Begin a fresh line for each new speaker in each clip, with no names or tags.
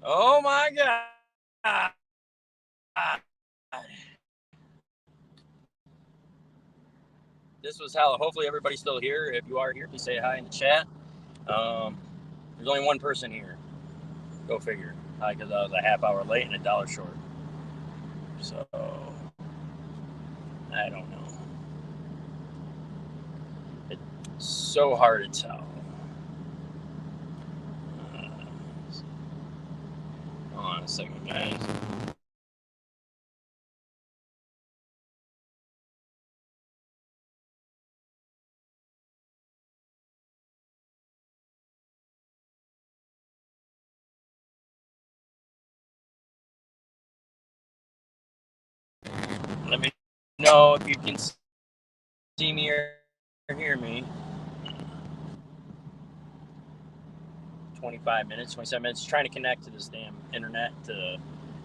Oh my God. This was hell. Hopefully everybody's still here. If you are here, please say hi in the chat. There's only one person here. Go figure. Because I was a half hour late and $1 short. So I don't know. It's so hard to tell. Hold on a second, guys. Let me know if you can see me or hear me. 25 minutes, 27 minutes, trying to connect to this damn internet to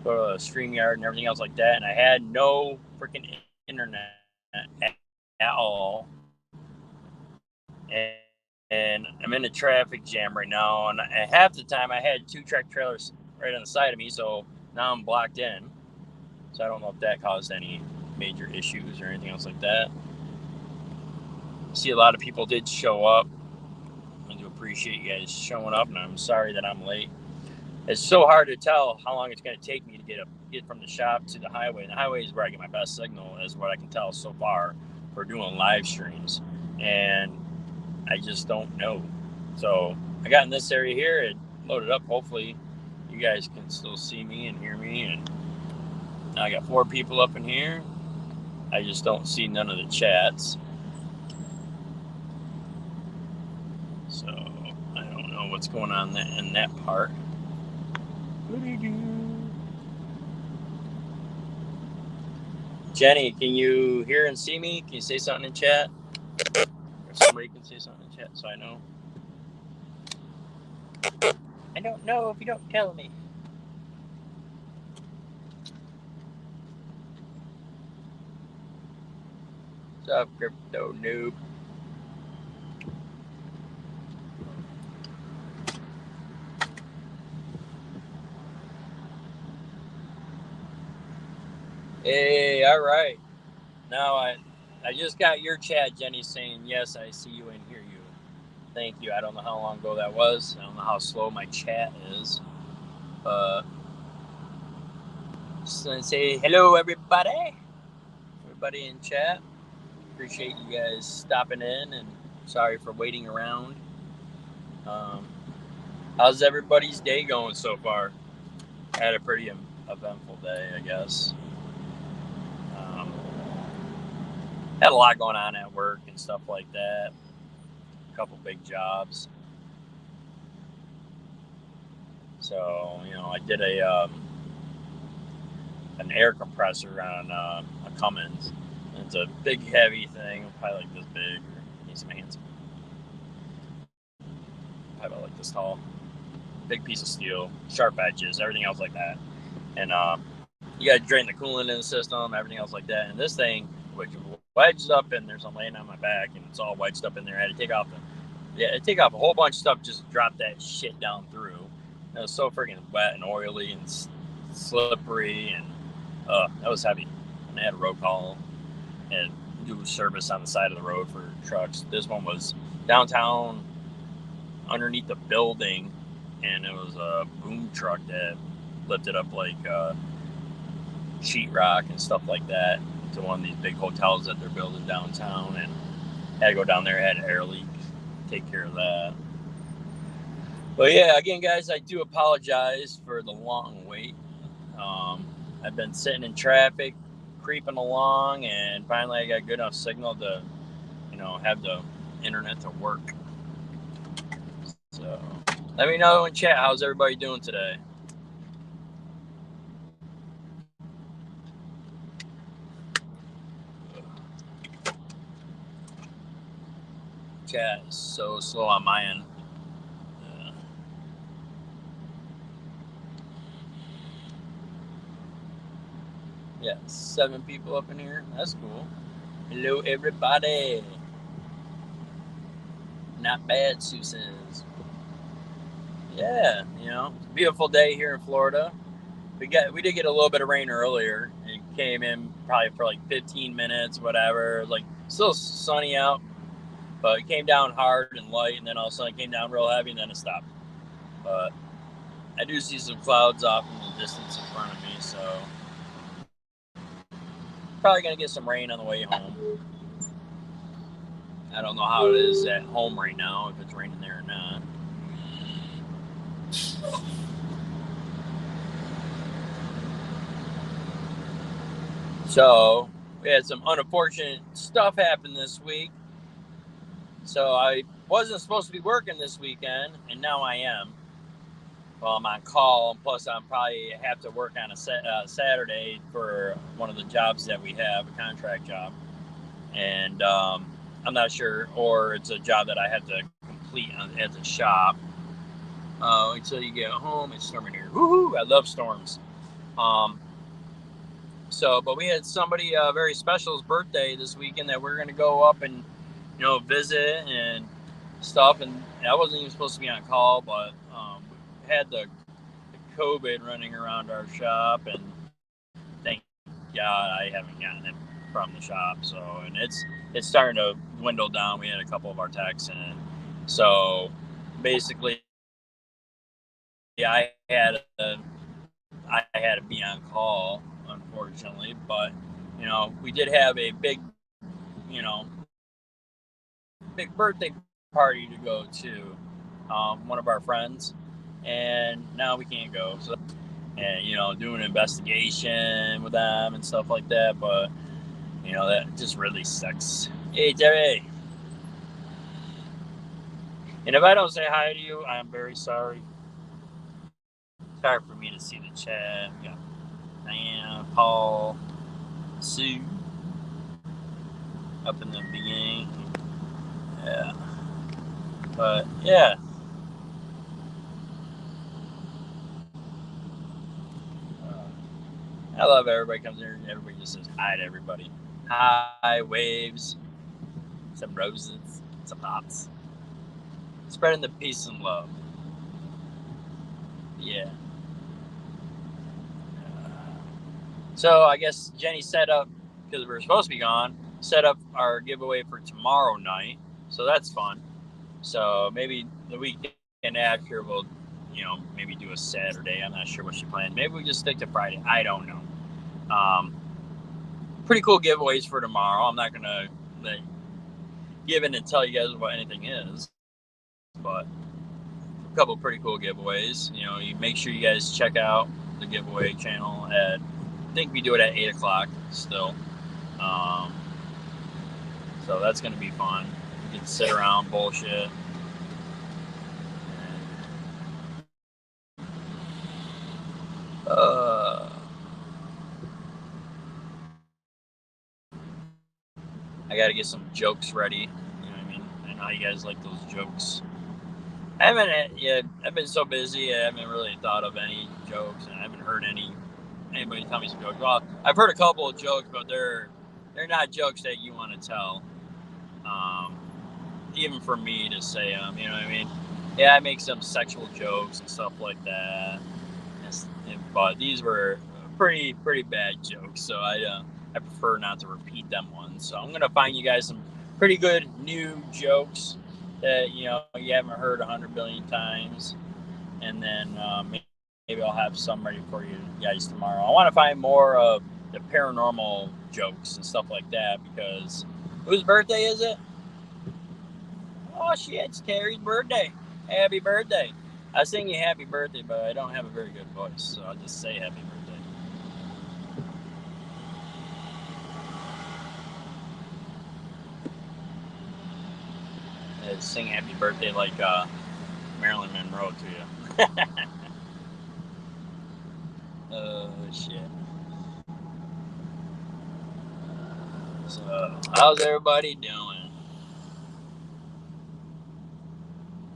go to StreamYard and everything else like that. And I had no freaking internet at all. And I'm in a traffic jam right now. And half the time I had 2 track trailers right on the side of me. So now I'm blocked in. So I don't know if that caused any major issues or anything else like that. I see a lot of people did show up. I do appreciate you guys showing up, and I'm sorry that I'm late. It's so hard to tell how long it's going to take me to get from the shop to the highway. And the highway is where I get my best signal, is what I can tell so far for doing live streams. And I just don't know. So I got in this area here, it loaded up. Hopefully you guys can still see me and hear me. And now I got 4 people up in here. I just don't see none of the chats. So I don't know what's going on in that part. Jenny, can you hear and see me? Can you say something in chat? Or somebody can say something in chat so I know. I don't know if you don't tell me. What's up, crypto noob? Hey, all right. Now I just got your chat, Jenny, saying yes, I see you and hear you. Thank you. I don't know how long ago that was. I don't know how slow my chat is. Just gonna say hello, everybody. Everybody in chat. Appreciate you guys stopping in, and sorry for waiting around. How's everybody's day going so far? I had a pretty eventful day, I guess. Had a lot going on at work and stuff like that. A couple big jobs. So I did an air compressor on a Cummins. It's a big, heavy thing, probably like this big. Need some hands. Probably like this tall. Big piece of steel, sharp edges, everything else like that. And you got to drain the coolant in the system, everything else like that. And this thing, which wedged up in there, so I'm laying on my back, and it's all wedged up in there. I had to take off take off a whole bunch of stuff, just drop that shit down through. It was so freaking wet and oily and slippery, and that was heavy. And I had a road call and do service on the side of the road for trucks. This one was downtown underneath the building, and it was a boom truck that lifted up like sheetrock and stuff like that to one of these big hotels that they're building downtown, and had to go down there, had an air leak, take care of that. But yeah, again, guys, I do apologize for the long wait. I've been sitting in traffic, creeping along, and finally I got good enough signal to, have the internet to work. So let me know in chat, how's everybody doing today? Chat is so slow on my end. Yeah, 7 people up in here. That's cool. Hello, everybody. Not bad, Sue says. Yeah, it's a beautiful day here in Florida. We did get a little bit of rain earlier. It came in probably for like 15 minutes, whatever. Like still sunny out, but it came down hard and light, and then all of a sudden it came down real heavy, and then it stopped. But I do see some clouds off in the distance in front of me, so probably gonna get some rain on the way home. I don't know how it is at home right now, if it's raining there or not. So we had some unfortunate stuff happen this week. So I wasn't supposed to be working this weekend, and now I am. Well, I'm on call, and plus I'm probably have to work on a Saturday for one of the jobs that we have, a contract job. And I'm not sure, or it's a job that I have to complete at the shop. Until you get home, it's storming here. Woohoo! I love storms. But we had somebody very special's birthday this weekend that we're going to go up and visit and stuff. And I wasn't even supposed to be on call, but we had the COVID running around our shop, and thank God I haven't gotten it from the shop. So, and it's starting to dwindle down. We had a couple of our techs in, so basically I had to be on call, unfortunately. But we did have a big birthday party to go to, one of our friends, and now we can't go. So, and doing an investigation with them and stuff like that. But that just really sucks. Hey, Terry. And if I don't say hi to you, I'm very sorry. It's hard for me to see the chat. We got Diana, Paul, Sue up in the beginning. Yeah. But yeah. I love everybody comes here and everybody just says hi to everybody. Hi, waves, some roses, some knots. Spreading the peace and love. Yeah. So I guess Jenny set up, because we were supposed to be gone, set up our giveaway for tomorrow night. So that's fun. So maybe the weekend after we'll, maybe do a Saturday. I'm not sure what she planned. Maybe we just stick to Friday. I don't know. Pretty cool giveaways for tomorrow. I'm not gonna give in and tell you guys what anything is, but a couple pretty cool giveaways. You make sure you guys check out the giveaway channel at, I think we do it at 8 o'clock still. So that's gonna be fun. You can sit around, bullshit. I gotta get some jokes ready. You know what I mean? I know you guys like those jokes. I've been so busy. I haven't really thought of any jokes, and I haven't heard anybody tell me some jokes. Well, I've heard a couple of jokes, but they're not jokes that you want to tell. Even for me to say them, you know what I mean? Yeah, I make some sexual jokes and stuff like that, but these were pretty bad jokes, so I prefer not to repeat them ones. So I'm gonna find you guys some pretty good new jokes that you haven't heard 100 billion times, and then maybe I'll have some ready for you guys tomorrow. I want to find more of the paranormal jokes and stuff like that, because whose birthday is it? Oh shit, it's Carrie's birthday. Happy birthday. I sing you happy birthday, but I don't have a very good voice, so I'll just say happy birthday. Sing happy birthday like Marilyn Monroe to you. Oh shit. So how's everybody doing?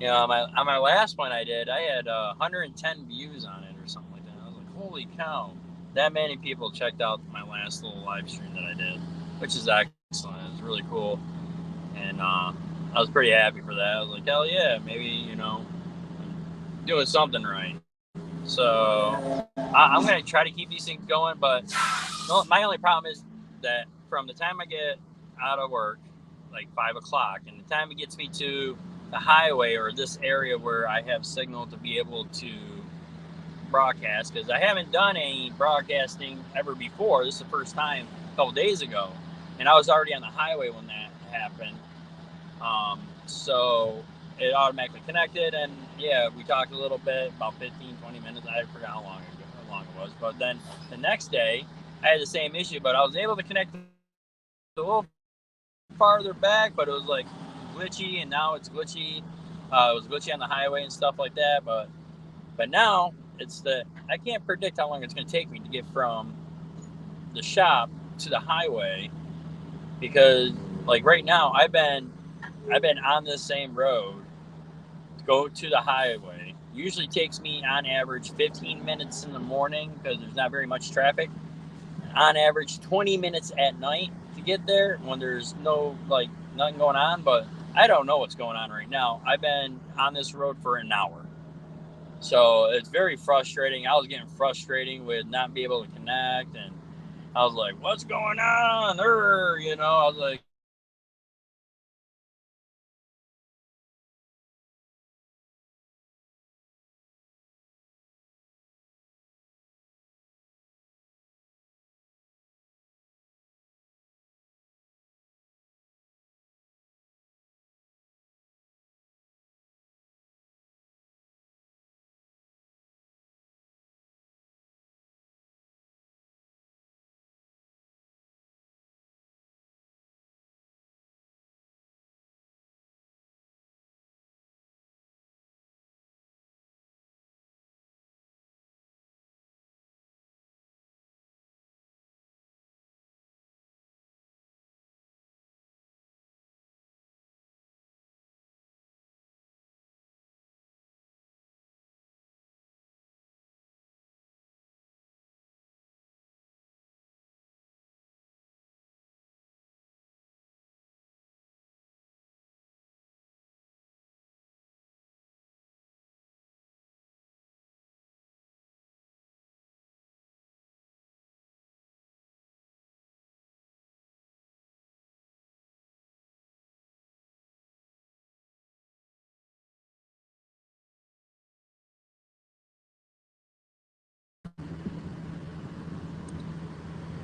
On my last one I did, I had 110 views on it or something like that. I was like, holy cow. That many people checked out my last little live stream that I did, which is excellent. It was really cool. And I was pretty happy for that. I was like, hell yeah, maybe, doing something right. So I'm going to try to keep these things going, but my only problem is that from the time I get out of work, like 5 o'clock, and the time it gets me to the highway or this area where I have signal to be able to broadcast, because I haven't done any broadcasting ever before. This is the first time a couple days ago, and I was already on the highway when that happened. So it automatically connected, and yeah, we talked a little bit, about 15-20 minutes. I forgot how long it was, but then the next day I had the same issue, but I was able to connect a little farther back, but it was like glitchy, and now it's glitchy. It was glitchy on the highway and stuff like that, but now it's the I can't predict how long it's going to take me to get from the shop to the highway, because like right now I've been on this same road to go to the highway. Usually takes me on average 15 minutes in the morning because there's not very much traffic. On average 20 minutes at night to get there when there's nothing going on, but I don't know what's going on right now. I've been on this road for an hour. So it's very frustrating. I was getting frustrating with not being able to connect, and I was like, what's going on? I was like,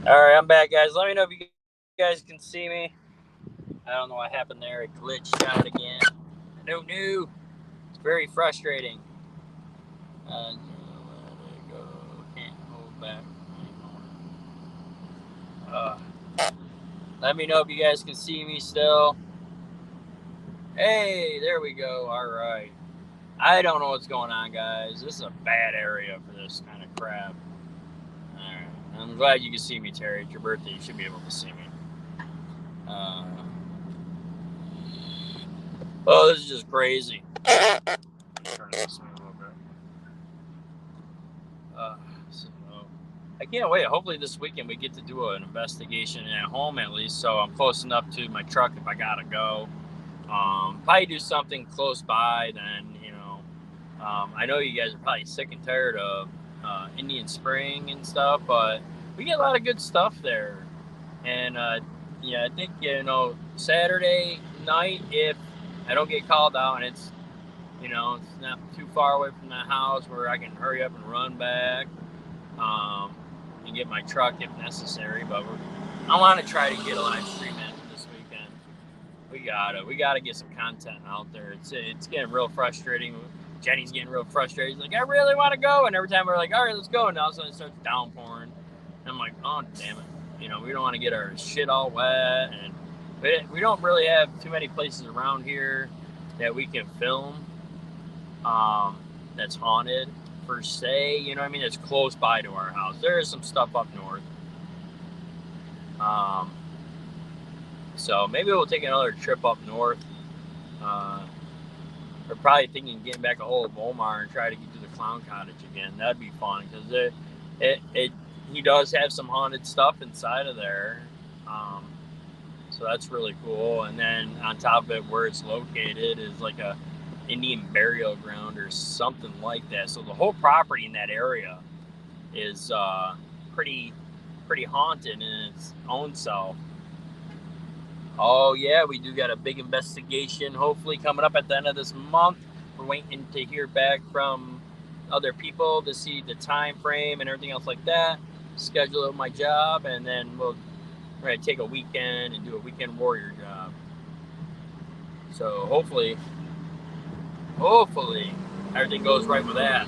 all right, I'm back, guys. Let me know if you guys can see me. I don't know what happened there. It glitched out again. No, it's very frustrating. Let it go. Can't hold back anymore. Let me know if you guys can see me still. Hey, there we go. All right. I don't know what's going on, guys. This is a bad area for this kind of crap. All right. I'm glad you can see me, Terry. It's your birthday. You should be able to see me. Oh, this is just crazy. Turn this way a little bit. So I can't wait. Hopefully this weekend we get to do an investigation at home at least, so I'm close enough to my truck if I gotta go. Probably do something close by then, I know you guys are probably sick and tired of Indian Spring and stuff, but we get a lot of good stuff there. And yeah, I think Saturday night, if I don't get called out and it's it's not too far away from the house where I can hurry up and run back and get my truck if necessary. But I want to try to get a live stream in this weekend. We gotta get some content out there. It's getting real frustrating. Jenny's getting real frustrated. She's like, I really want to go, and every time we're like, all right, let's go, and all of a sudden it starts downpouring. And I'm like, oh damn it, we don't want to get our shit all wet, and we don't really have too many places around here that we can film that's haunted per se. You know what I mean? It's close by to our house. There is some stuff up north. So maybe we'll take another trip up north. We're probably thinking of getting back a hold of Omar and try to get to the Clown Cottage again. That'd be fun because he does have some haunted stuff inside of there. So that's really cool. And then on top of it, where it's located is like a Indian burial ground or something like that. So the whole property in that area is pretty haunted in its own self. Oh yeah, we do got a big investigation hopefully coming up at the end of this month. We're waiting to hear back from other people to see the time frame and everything else like that. Schedule of my job, and then we're gonna take a weekend and do a weekend warrior job. So hopefully everything goes right with that.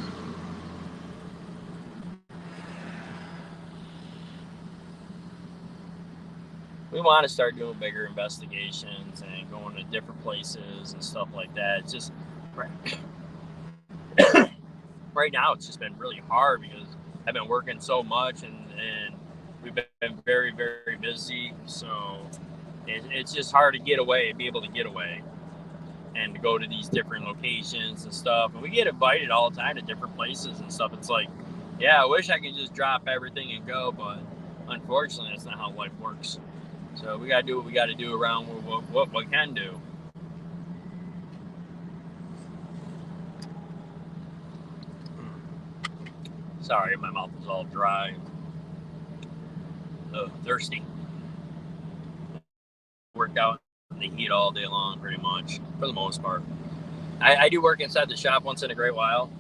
We want to start doing bigger investigations and going to different places and stuff like that. It's just right now it's just been really hard because I've been working so much and we've been very, very busy. So it's just hard to get away, be able to get away and to go to these different locations and stuff. And we get invited all the time to different places and stuff. It's like, yeah, I wish I could just drop everything and go, but unfortunately, that's not how life works. So we got to do what we got to do around what we can do. Sorry, my mouth is all dry. Thirsty. Worked out in the heat all day long, pretty much, for the most part. I do work inside the shop once in a great while,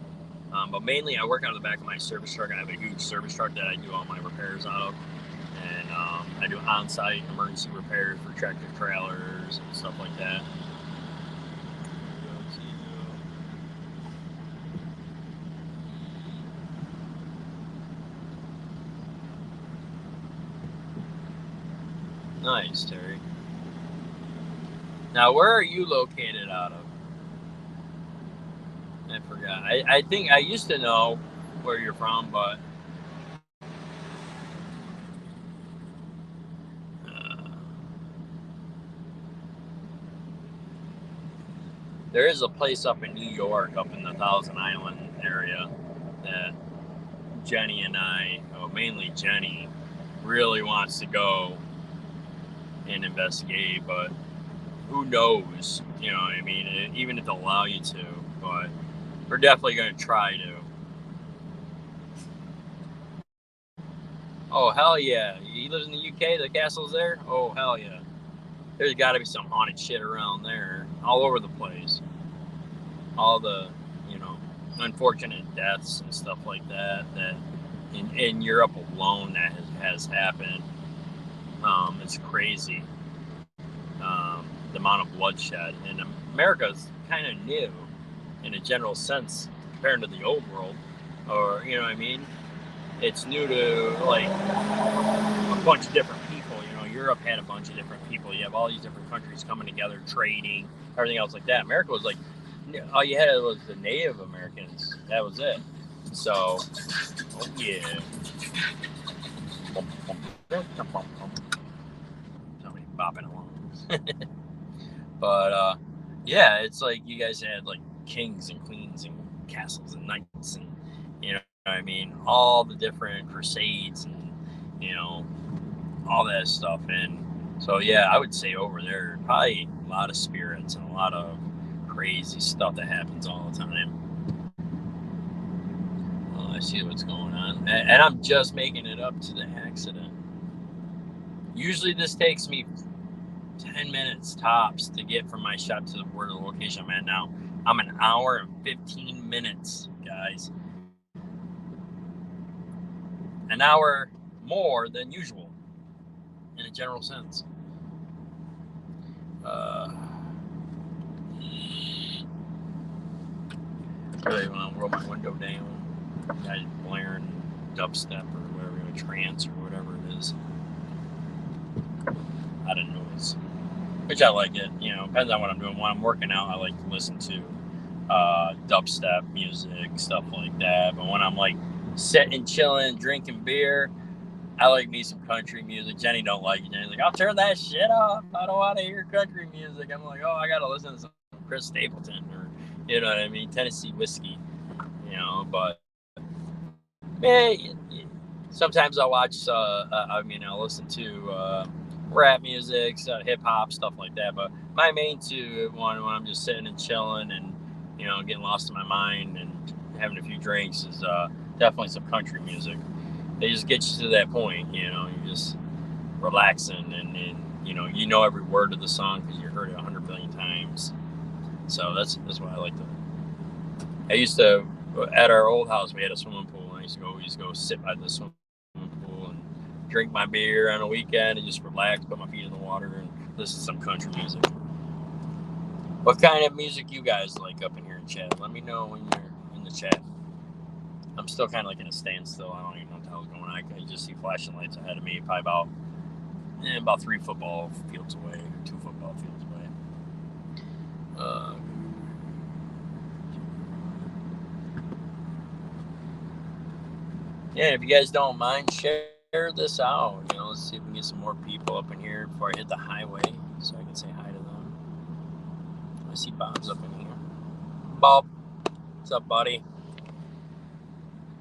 but mainly I work out of the back of my service truck. I have a huge service truck that I do all my repairs out of. And I do on-site emergency repairs for tractor trailers and stuff like that. Nice, Terry. Now, where are you located out of? I forgot. I think I used to know where you're from, but there is a place up in New York, up in the Thousand Island area, that Jenny and I, mainly Jenny, really wants to go and investigate, but who knows? You know what I mean? Even if they'll allow you to, but we're definitely going to try to. Oh, hell yeah. He lives in the UK, the castle's there? Oh, hell yeah. There's got to be some haunted shit around there, all over the place. All the, unfortunate deaths and stuff like that in Europe alone that has happened. It's crazy. The amount of bloodshed. And America's kind of new in a general sense compared to the old world. Or, you know what I mean? It's new to, like, a bunch of different people. Europe had a bunch of different people. You have all these different countries coming together, trading, everything else like that. America was like, all you had was the Native Americans. That was it. So, oh yeah. Somebody bopping along. But, yeah, it's like you guys had, like, kings and queens and castles and knights and, I mean, all the different crusades and, all that stuff. And so, yeah, I would say over there, probably a lot of spirits and a lot of crazy stuff that happens all the time. Well, I see what's going on. And I'm just making it up to the accident. Usually this takes me 10 minutes tops to get from my shop to where the location I'm at now. I'm an hour and 15 minutes, guys. An hour more than usual in a general sense. Really want to roll my window down. I blaring dubstep or whatever, trance or whatever it is. Out of noise. Which I like it. Depends on what I'm doing. When I'm working out, I like to listen to dubstep music, stuff like that. But when I'm like sitting, chilling, drinking beer, I like me some country music. Jenny don't like it. Jenny's like, I'll turn that shit off. I don't want to hear country music. I'm like, I gotta listen to some Chris Stapleton or, you know what I mean, Tennessee whiskey. But sometimes I'll watch. I'll listen to rap music, hip hop, stuff like that. But my main two, when I'm just sitting and chilling and getting lost in my mind and having a few drinks is definitely some country music. They just get you to that point, you're just relaxing and you know every word of the song because you heard it 100 billion times. So that's why I like to. I used to, at our old house, we had a swimming pool, and I used to go sit by the swimming pool and drink my beer on a weekend and just relax, put my feet in the water, and listen to some country music. What kind of music you guys like up in here in chat? Let me know when you're in the chat. I'm still kind of like in a standstill. I don't even know what the hell's going on. I just see flashing lights ahead of me, probably about 3 football fields away, or 2 football fields away. Yeah, if you guys don't mind, share this out. Let's see if we can get some more people up in here before I hit the highway, so I can say hi to them. I see Bob's up in here. Bob, what's up, buddy?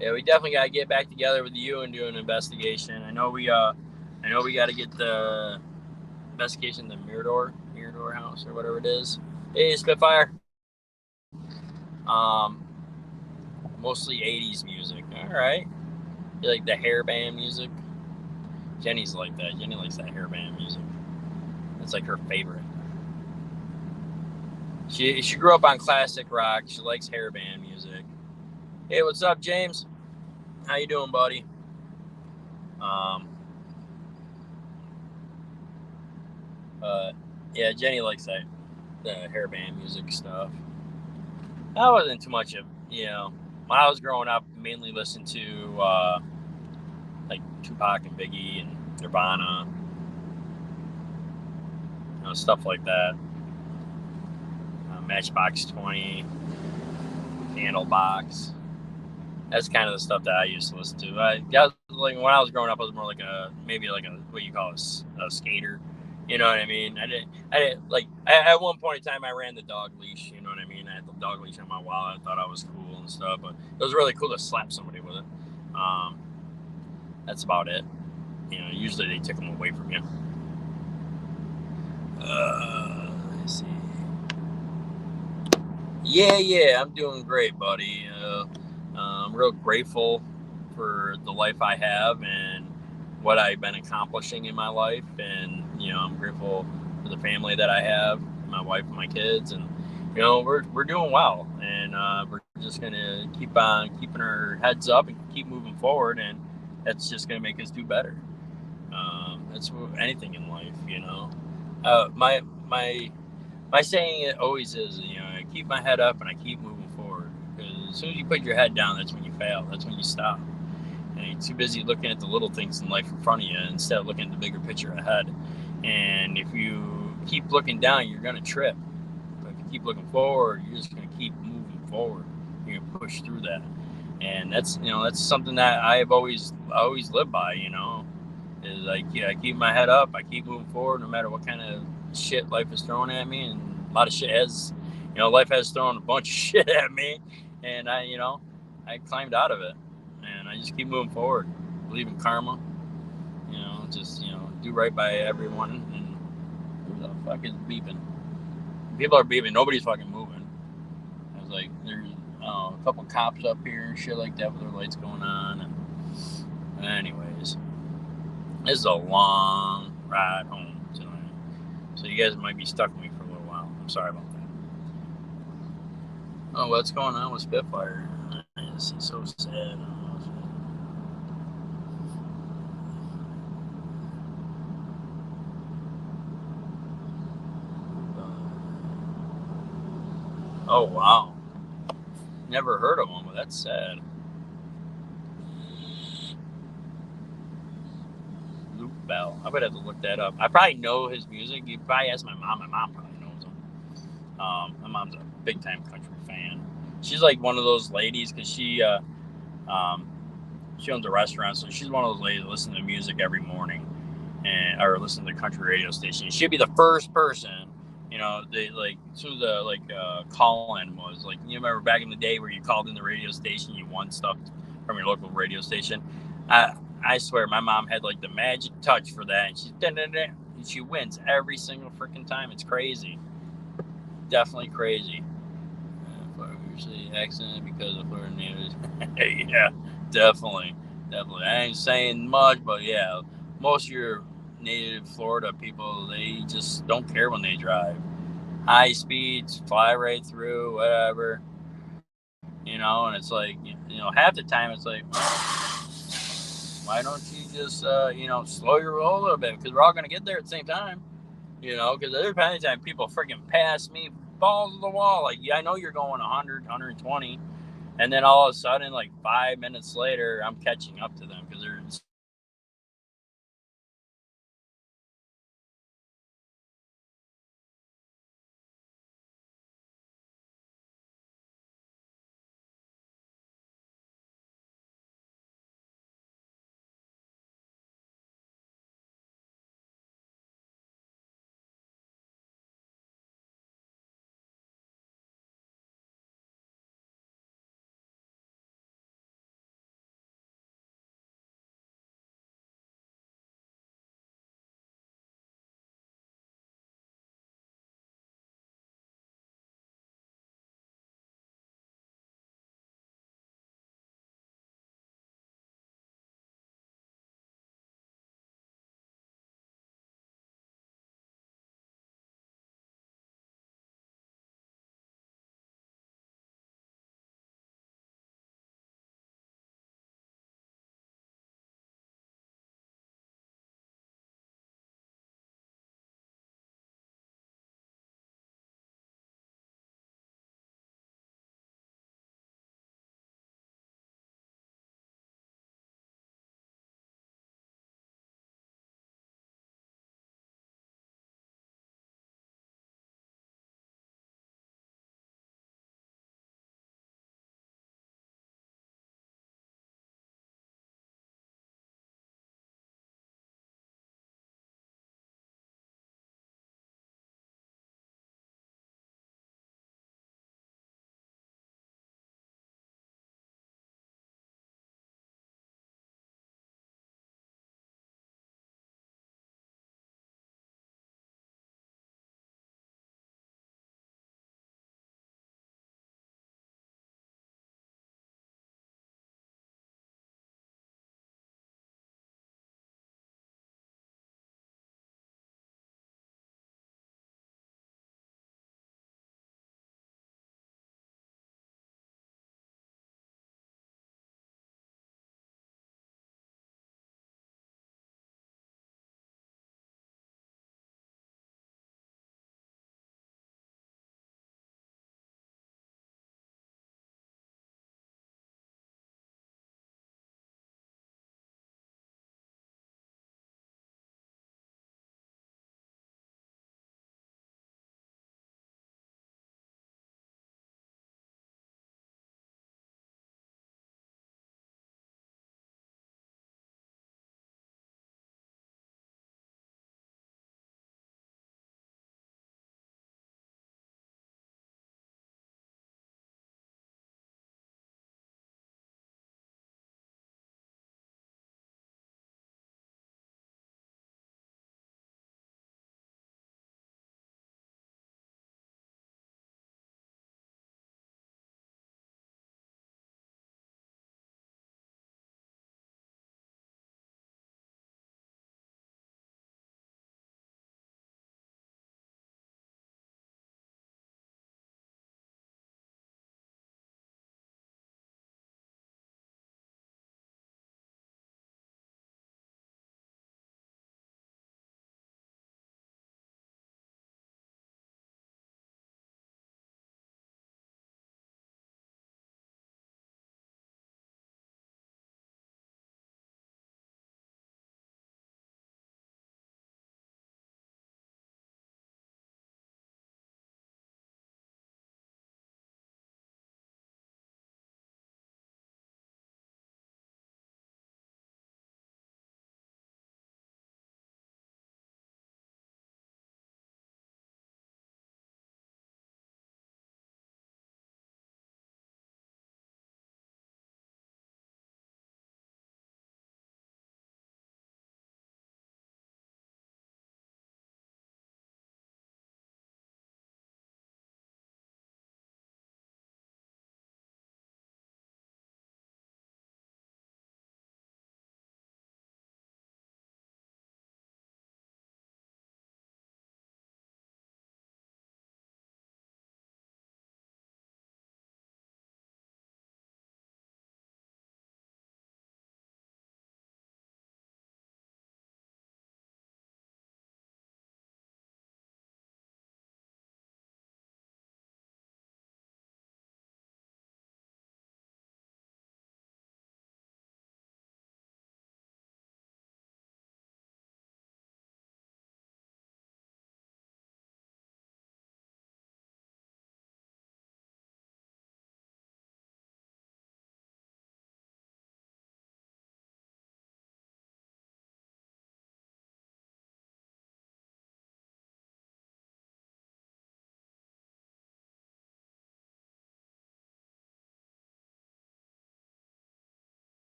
Yeah, we definitely got to get back together with you and do an investigation. I know we got to get the investigation the Mirador house or whatever it is. Hey, Spitfire. Mostly 80s music. All right. You like the hair band music? Jenny's like that. Jenny likes that hair band music. That's like her favorite. She grew up on classic rock. She likes hair band music. Hey, what's up, James? How you doing, buddy? Yeah, Jenny likes the hair band music stuff. I wasn't too much of, when I was growing up, mainly listened to like Tupac and Biggie and Nirvana, stuff like that. Matchbox 20, Candlebox. That's kind of the stuff that I used to listen to. Like when I was growing up, I was more like maybe like what you call a skater. You know what I mean? I didn't like. At one point in time, I ran the dog leash. You know what I mean? I had the dog leash on my wallet. I thought I was cool and stuff, but it was really cool to slap somebody with it. That's about it. Usually they take them away from you. Let's see. Yeah, I'm doing great, buddy. I'm real grateful for the life I have and what I've been accomplishing in my life, and I'm grateful for the family that I have, my wife and my kids, and we're doing well, and we're just gonna keep on keeping our heads up and keep moving forward, and that's just gonna make us do better. That's anything in life, my saying it always is, I keep my head up and I keep moving forward, because as soon as you put your head down, that's when you fail. That's when you stop. And you're too busy looking at the little things in life in front of you instead of looking at the bigger picture ahead. And if you keep looking down, you're going to trip. But if you keep looking forward, you're just going to keep moving forward. You're going to push through that. And that's something that I've always lived by, is I keep my head up. I keep moving forward no matter what kind of shit life is throwing at me. And a lot of shit has, life has thrown a bunch of shit at me. And I climbed out of it. And I just keep moving forward. Believe in karma. Just do right by everyone. And who the fuck is beeping? People are beeping. Nobody's fucking moving. I was like, there's a couple cops up here and shit like that with their lights going on. And anyways, this is a long ride home tonight, so you guys might be stuck with me for a little while. I'm sorry about that. Oh, what's going on with Spitfire? It's so sad. Oh, wow. Never heard of him, but that's sad. Luke Bell. I would have to look that up. I probably know his music. You probably ask my mom. My mom probably knows him. My mom's a big-time country fan. She's like one of those ladies, because she owns a restaurant, so she's one of those ladies that listen to music every morning, or listen to the country radio station. She'd be the first person. They like as soon as the call-in was like, you remember back in the day where you called in the radio station, you won stuff from your local radio station. I swear my mom had like the magic touch for that, and she wins every single freaking time. It's crazy, definitely crazy. seriously accident because of Florida natives. Yeah, definitely, definitely. I ain't saying much, but yeah, most of your native Florida people, they just don't care when they drive. High speeds, fly right through, whatever. And it's like, half the time it's like, why don't you just, slow your roll a little bit? Because we're all going to get there at the same time. Because there's plenty of time people freaking pass me, balls to the wall. Like, yeah, I know you're going 100, 120. And then all of a sudden, like 5 minutes later, I'm catching up to them because they're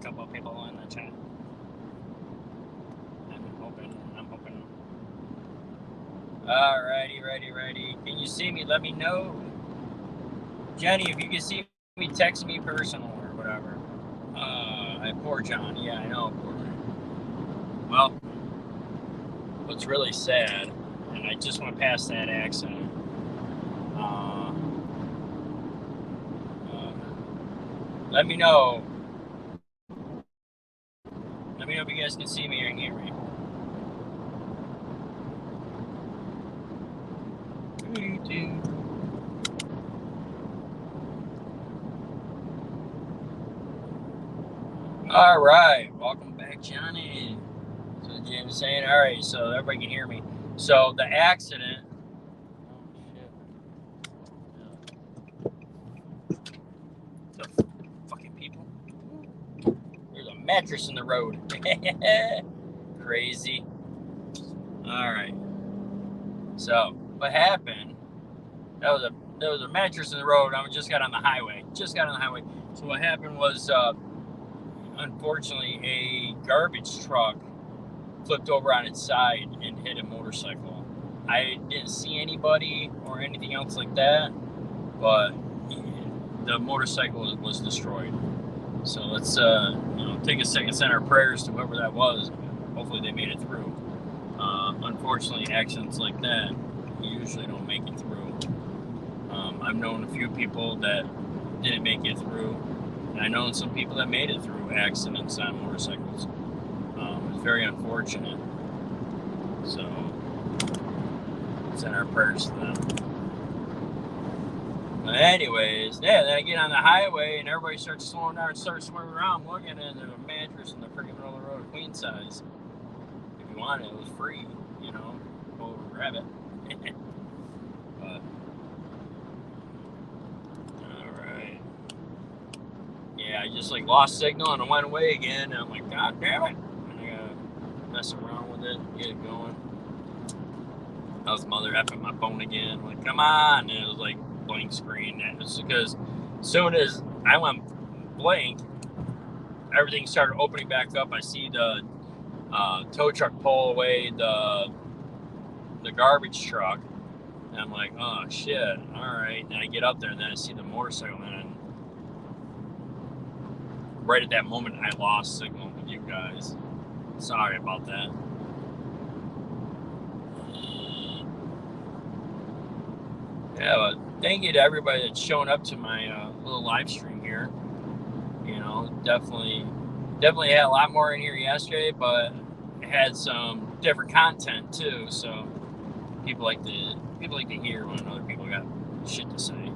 couple of people in the chat. I'm hoping. Alrighty, righty. Can you see me? Let me know. Jenny, if you can see me, text me personal or whatever. Poor John. Yeah, I know. Poor John. Well, what's really sad, and I just went past that accident. Let me know. Let me know if you guys can see me or hear me. All right, welcome back, Johnny. So James is saying, all right, so everybody can hear me. So the accident. Oh shit! The fucking people. There's a mattress in the road. Crazy. All right. So what happened? There was a mattress in the road. I just got on the highway. So what happened was, unfortunately, a garbage truck flipped over on its side and hit a motorcycle. I didn't see anybody or anything else like that, but the motorcycle was destroyed. So let's take a second, send our prayers to whoever that was. Hopefully they made it through. Unfortunately, accidents like that usually don't make it through. I've known a few people that didn't make it through, and I've known some people that made it through accidents on motorcycles. It's very unfortunate. So, send our prayers to them. But anyways, yeah, then I get on the highway and everybody starts slowing down and starts swerving around, looking, and there's a mattress in the freaking middle of the road, queen size. If you want it, it was free, go grab it. But, alright. Yeah, I just lost signal and it went away again, and I'm like, God damn it. And I gotta mess around with it, get it going. I was mother effing my phone again. I'm like, come on. And it was blank screen. That was because as soon as I went blank, everything started opening back up. I see the tow truck pull away the garbage truck, and I'm like, oh shit, all right. And I get up there, and then I see the motorcycle, and right at that moment, I lost signal with you guys. Sorry about that. Yeah, but thank you to everybody that's showing up to my little live stream here. Definitely had a lot more in here yesterday, but it had some different content too. So people like to hear when other people got shit to say.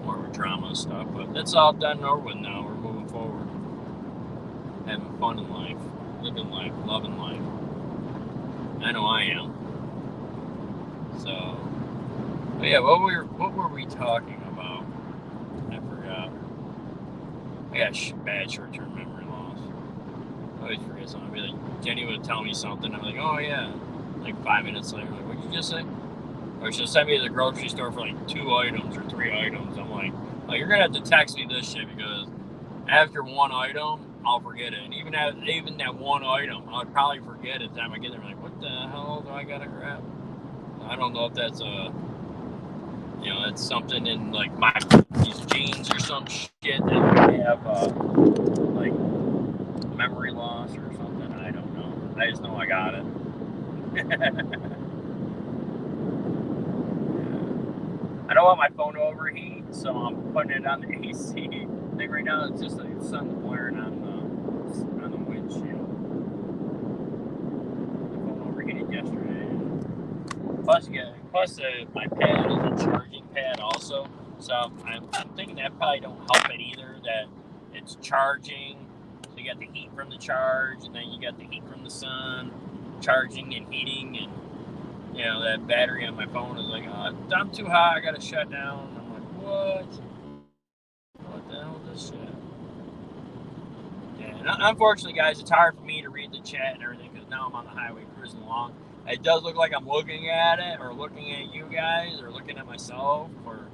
More of a drama stuff, but that's all done and over with now. We're moving forward, having fun in life, living life, loving life. I know I am. So. But yeah, what were we talking about? I forgot. I got bad short-term memory loss. I always forget something. I'd be like, Jenny would tell me something. I'm like, oh yeah. 5 minutes later, like, what'd you just say? Or she'll send me to the grocery store for 2 items or 3 items. I'm like, oh, you're gonna have to text me this shit, because after one item, I'll forget it. And even that one item, I would probably forget it the time I get there. I'm like, what the hell do I gotta grab? I don't know if that's it's something in these jeans or some shit that have memory loss or something. I don't know. I just know I got it. I don't want my phone to overheat, so I'm putting it on the AC thing right now. It's just the sun's blaring on the windshield. The phone overheated yesterday. Plus my pad is a charging pad also, so I'm thinking that probably don't help it either, that it's charging, so you got the heat from the charge, and then you got the heat from the sun, charging and heating, and that battery on my phone is like, oh, I'm too hot, I gotta shut down. I'm like, what the hell is this shit? Yeah, and unfortunately, guys, it's hard for me to read the chat and everything, because now I'm on the highway cruising along. It does look like I'm looking at it, or looking at you guys, or looking at myself, or,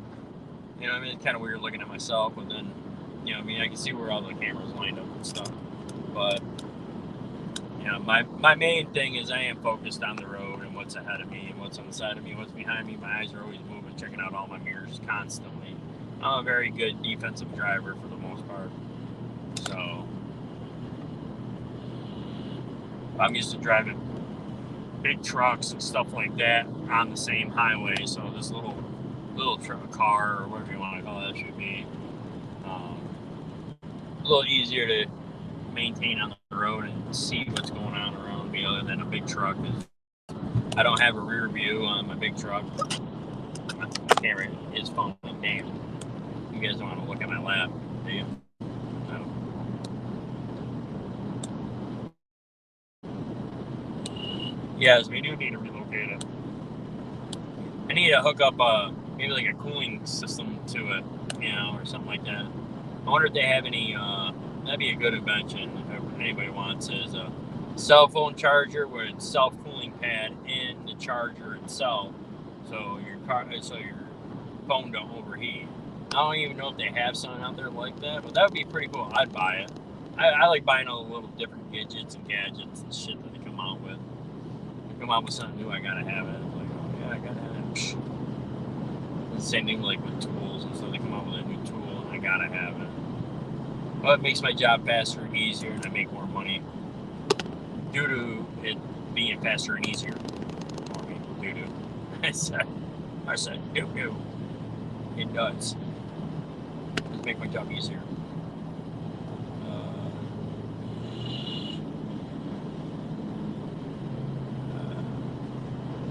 it's kind of weird looking at myself, but then you know, I mean, I can see where all the cameras lined up and stuff. But, you know, my main thing is I am focused on the road and what's ahead of me and what's on the side of me, what's behind me. My eyes are always moving, checking out all my mirrors constantly. I'm a very good defensive driver for the most part. So, I'm used to driving big trucks and stuff like that on the same highway. So this little truck, car, or whatever you want to call it, should be a little easier to maintain on the road and see what's going on around me, other than a big truck. I don't have a rear view on my big truck. My camera is fumbling. Damn, you guys don't want to look at my lap, do you? No. Yes, we do need to relocate it. I need to hook up maybe like a cooling system to it, you know, or something like that. I wonder if they have any. That'd be a good invention if anybody wants, is a cell phone charger with self-cooling pad in the charger itself, so your phone don't overheat. I don't even know if they have something out there like that, but that would be pretty cool. I'd buy it. I like buying all the little different gadgets and shit that they come out with. They come out with something new, I gotta have it. It's like, oh yeah, I gotta have it. The same thing like with tools and stuff. They come out with a new tool, and I gotta have it. Well, it makes my job faster and easier, and I make more money due to it being faster and easier for me. Due to I said due. It does. Just make my job easier.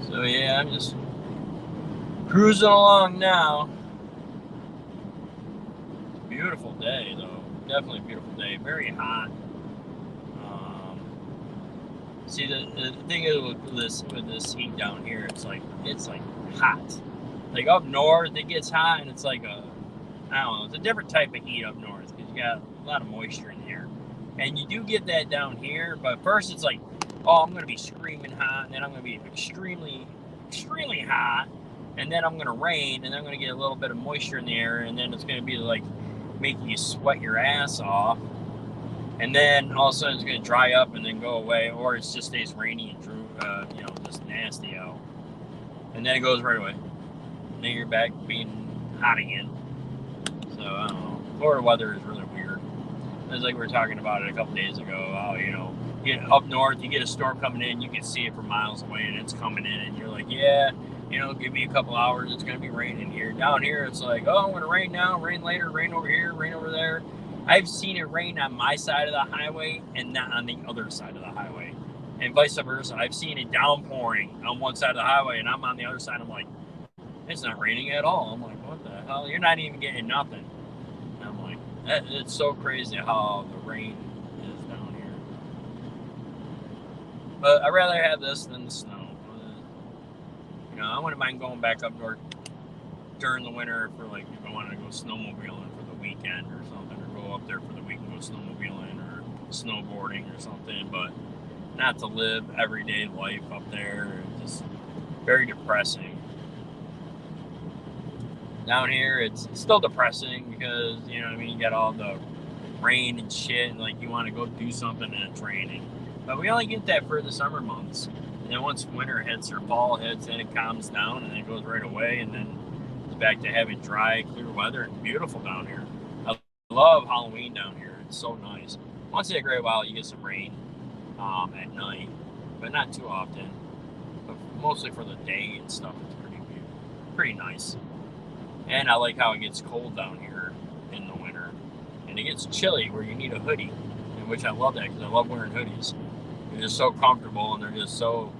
So yeah, I'm just cruising along now. Beautiful day though. Definitely a beautiful day. Very hot. See, the thing is with this heat down here, it's like hot. Like up north, it gets hot, and it's like I don't know, it's a different type of heat up north because you got a lot of moisture in the air, and you do get that down here. But first, it's like, oh, I'm gonna be screaming hot, and then I'm gonna be extremely, extremely hot, and then I'm gonna rain, and then I'm gonna get a little bit of moisture in the air, and then it's gonna be like making you sweat your ass off. And then all of a sudden it's going to dry up and then go away, or it just stays rainy and just nasty out. And then it goes right away. And then you're back being hot again. So I don't know. Florida weather is really weird. It's like we were talking about it a couple days ago. How, you know, up north, you get a storm coming in, you can see it from miles away, and it's coming in, and you're like, yeah, you know, give me a couple hours, it's going to be raining here. Down here, it's like, oh, I'm going to rain now, rain later, rain over here, rain over there. I've seen it rain on my side of the highway and not on the other side of the highway, and vice versa. I've seen it downpouring on one side of the highway, and I'm on the other side. I'm like, it's not raining at all. I'm like, what the hell? You're not even getting nothing. And I'm like, it's so crazy how the rain is down here. But I'd rather have this than the snow. You know, I wouldn't mind going back up north during the winter for, like, if I wanted to go snowmobiling for the weekend or something, or go up there for the week and go snowmobiling or snowboarding or something, but not to live everyday life up there. It's just very depressing. Down here, it's still depressing because, you know what I mean, you got all the rain and shit, and like you want to go do something and it's raining. But we only get that for the summer months. And then once winter hits or fall hits, then it calms down and then it goes right away, and then it's back to having dry, clear weather and beautiful down here. I love Halloween down here. It's so nice. Once in a great while, you get some rain at night, but not too often. But mostly for the day and stuff, it's pretty nice. And I like how it gets cold down here in the winter, and it gets chilly where you need a hoodie, which I love that because I love wearing hoodies. They're just so comfortable, and they're just so,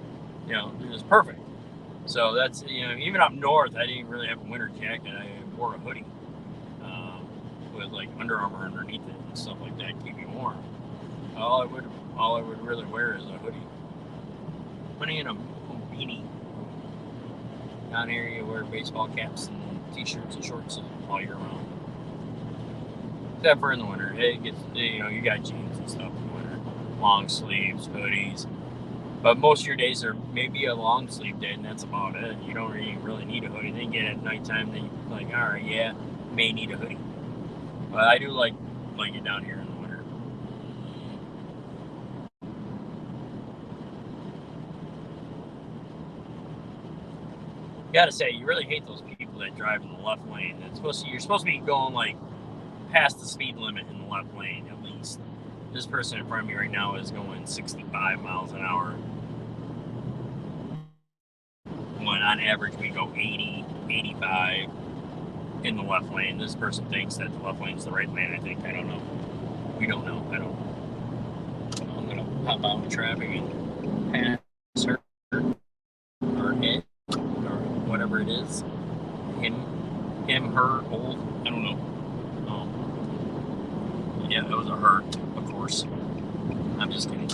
you know, they're just perfect. So that's, you know, even up north, I didn't really have a winter jacket. I wore a hoodie with like Under Armour underneath it and stuff like that, keep me warm. All I would really wear is a hoodie. Putting in a beanie. Down here, you wear baseball caps and t-shirts and shorts all year round. Except for in the winter, it gets, you know, you got jeans and stuff in the winter, long sleeves, hoodies. But most of your days are maybe a long sleeve day, and that's about it. You don't really need a hoodie. Then you get at nighttime, then you're like, all right, yeah, may need a hoodie. But I do like like it down here in the winter. Gotta say, you really hate those people that drive in the left lane. You're supposed to be going like past the speed limit in the left lane at least. This person in front of me right now is going 65 miles an hour. When on average we go 80, 85 in the left lane. This person thinks that the left lane is the right lane. I think. I don't know. We don't know. I don't know. I'm gonna pop out in traffic and pass her or it or whatever it is. Him, her, old. I don't know. Yeah, that was a her, of course. I'm just kidding.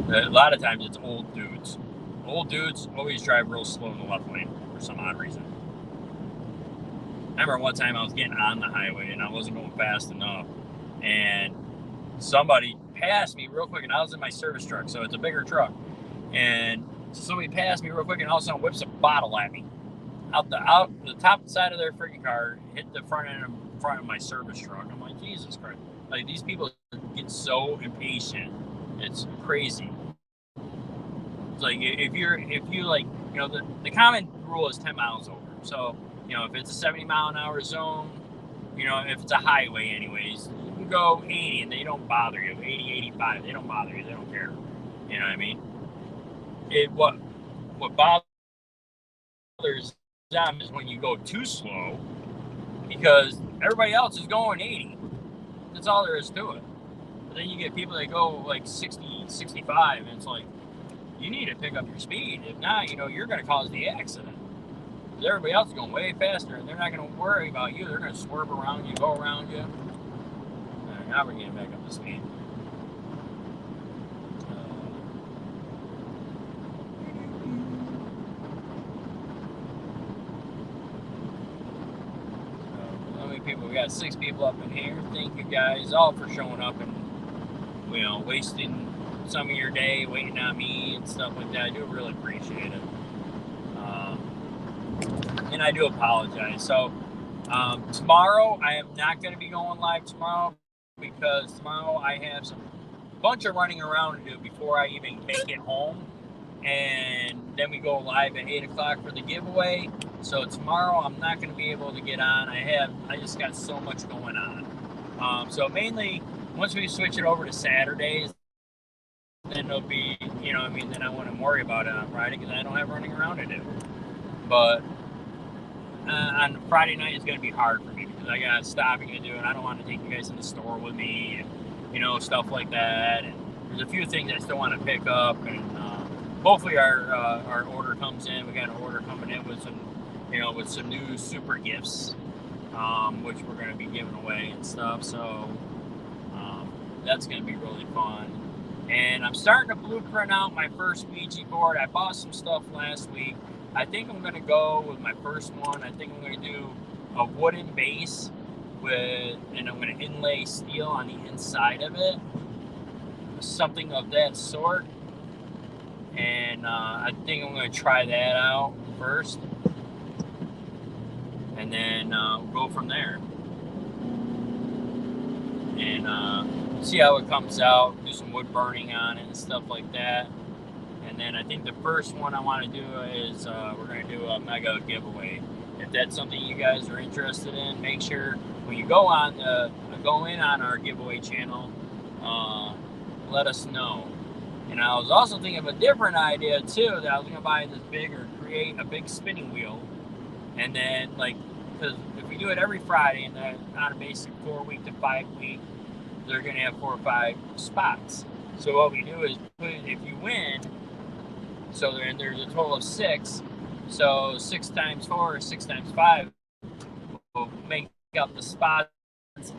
A lot of times it's old dudes. Old dudes always drive real slow in the left lane for some odd reason. I remember one time I was getting on the highway and I wasn't going fast enough, and somebody passed me real quick, and I was in my service truck, so it's a bigger truck, and somebody passed me real quick, and all of a sudden whips a bottle at me out the top side of their freaking car, hit the front of my service truck. I'm like, Jesus Christ! Like, these people get so impatient, it's crazy. It's like if you like, you know, the common rule is 10 miles over. So, you know, if it's a 70 mile an hour zone, you know, if it's a highway anyways, you can go 80 and they don't bother you. 80, 85, they don't bother you. They don't care. You know what I mean? What bothers them is when you go too slow, because everybody else is going 80. That's all there is to it. But then you get people that go like 60, 65, and it's like, you need to pick up your speed. If not, you know, you're going to cause the accident. Because everybody else is going way faster, and they're not going to worry about you. They're going to swerve around you, go around you. Right, now we're getting back up to speed. How many people? We got 6 people up in here. Thank you guys all for showing up and, you know, wasting some of your day waiting on me and stuff like that. I do really appreciate it. And I do apologize. So tomorrow I am not going to be going live tomorrow, because tomorrow I have some bunch of running around to do before I even make it home, and then we go live at 8 o'clock for the giveaway. So tomorrow I'm not going to be able to get on. I just got so much going on. So mainly once we switch it over to Saturdays, then it'll be, you know, I mean, then I wouldn't worry about it on Friday because I don't have running around to do. But on Friday night it's going to be hard for me because I got stopping to do, and I don't want to take you guys in the store with me, and, you know, stuff like that. And there's a few things I still want to pick up, and hopefully our order comes in. We got an order coming in with some, you know, with some new super gifts, which we're going to be giving away and stuff. So that's going to be really fun. And I'm starting to blueprint out my first Ouija board. I bought some stuff last week. I think I'm going to go with my first one. I think I'm going to do a wooden base and I'm going to inlay steel on the inside of it. Something of that sort. And I think I'm going to try that out first. And then we'll go from there. And see how it comes out. Do some wood burning on it and stuff like that. And then I think the first one I want to do is we're going to do a mega giveaway. If that's something you guys are interested in, make sure when you go in on our giveaway channel, let us know. And I was also thinking of a different idea too, that I was going to buy this create a big spinning wheel. And then, like, because if we do it every Friday and on a basic 4-week to 5-week, they're going to have 4 or 5 spots. So what we do is if you win, so there's a total of 6. So 6 times 4 or 6 times 5 will make up the spots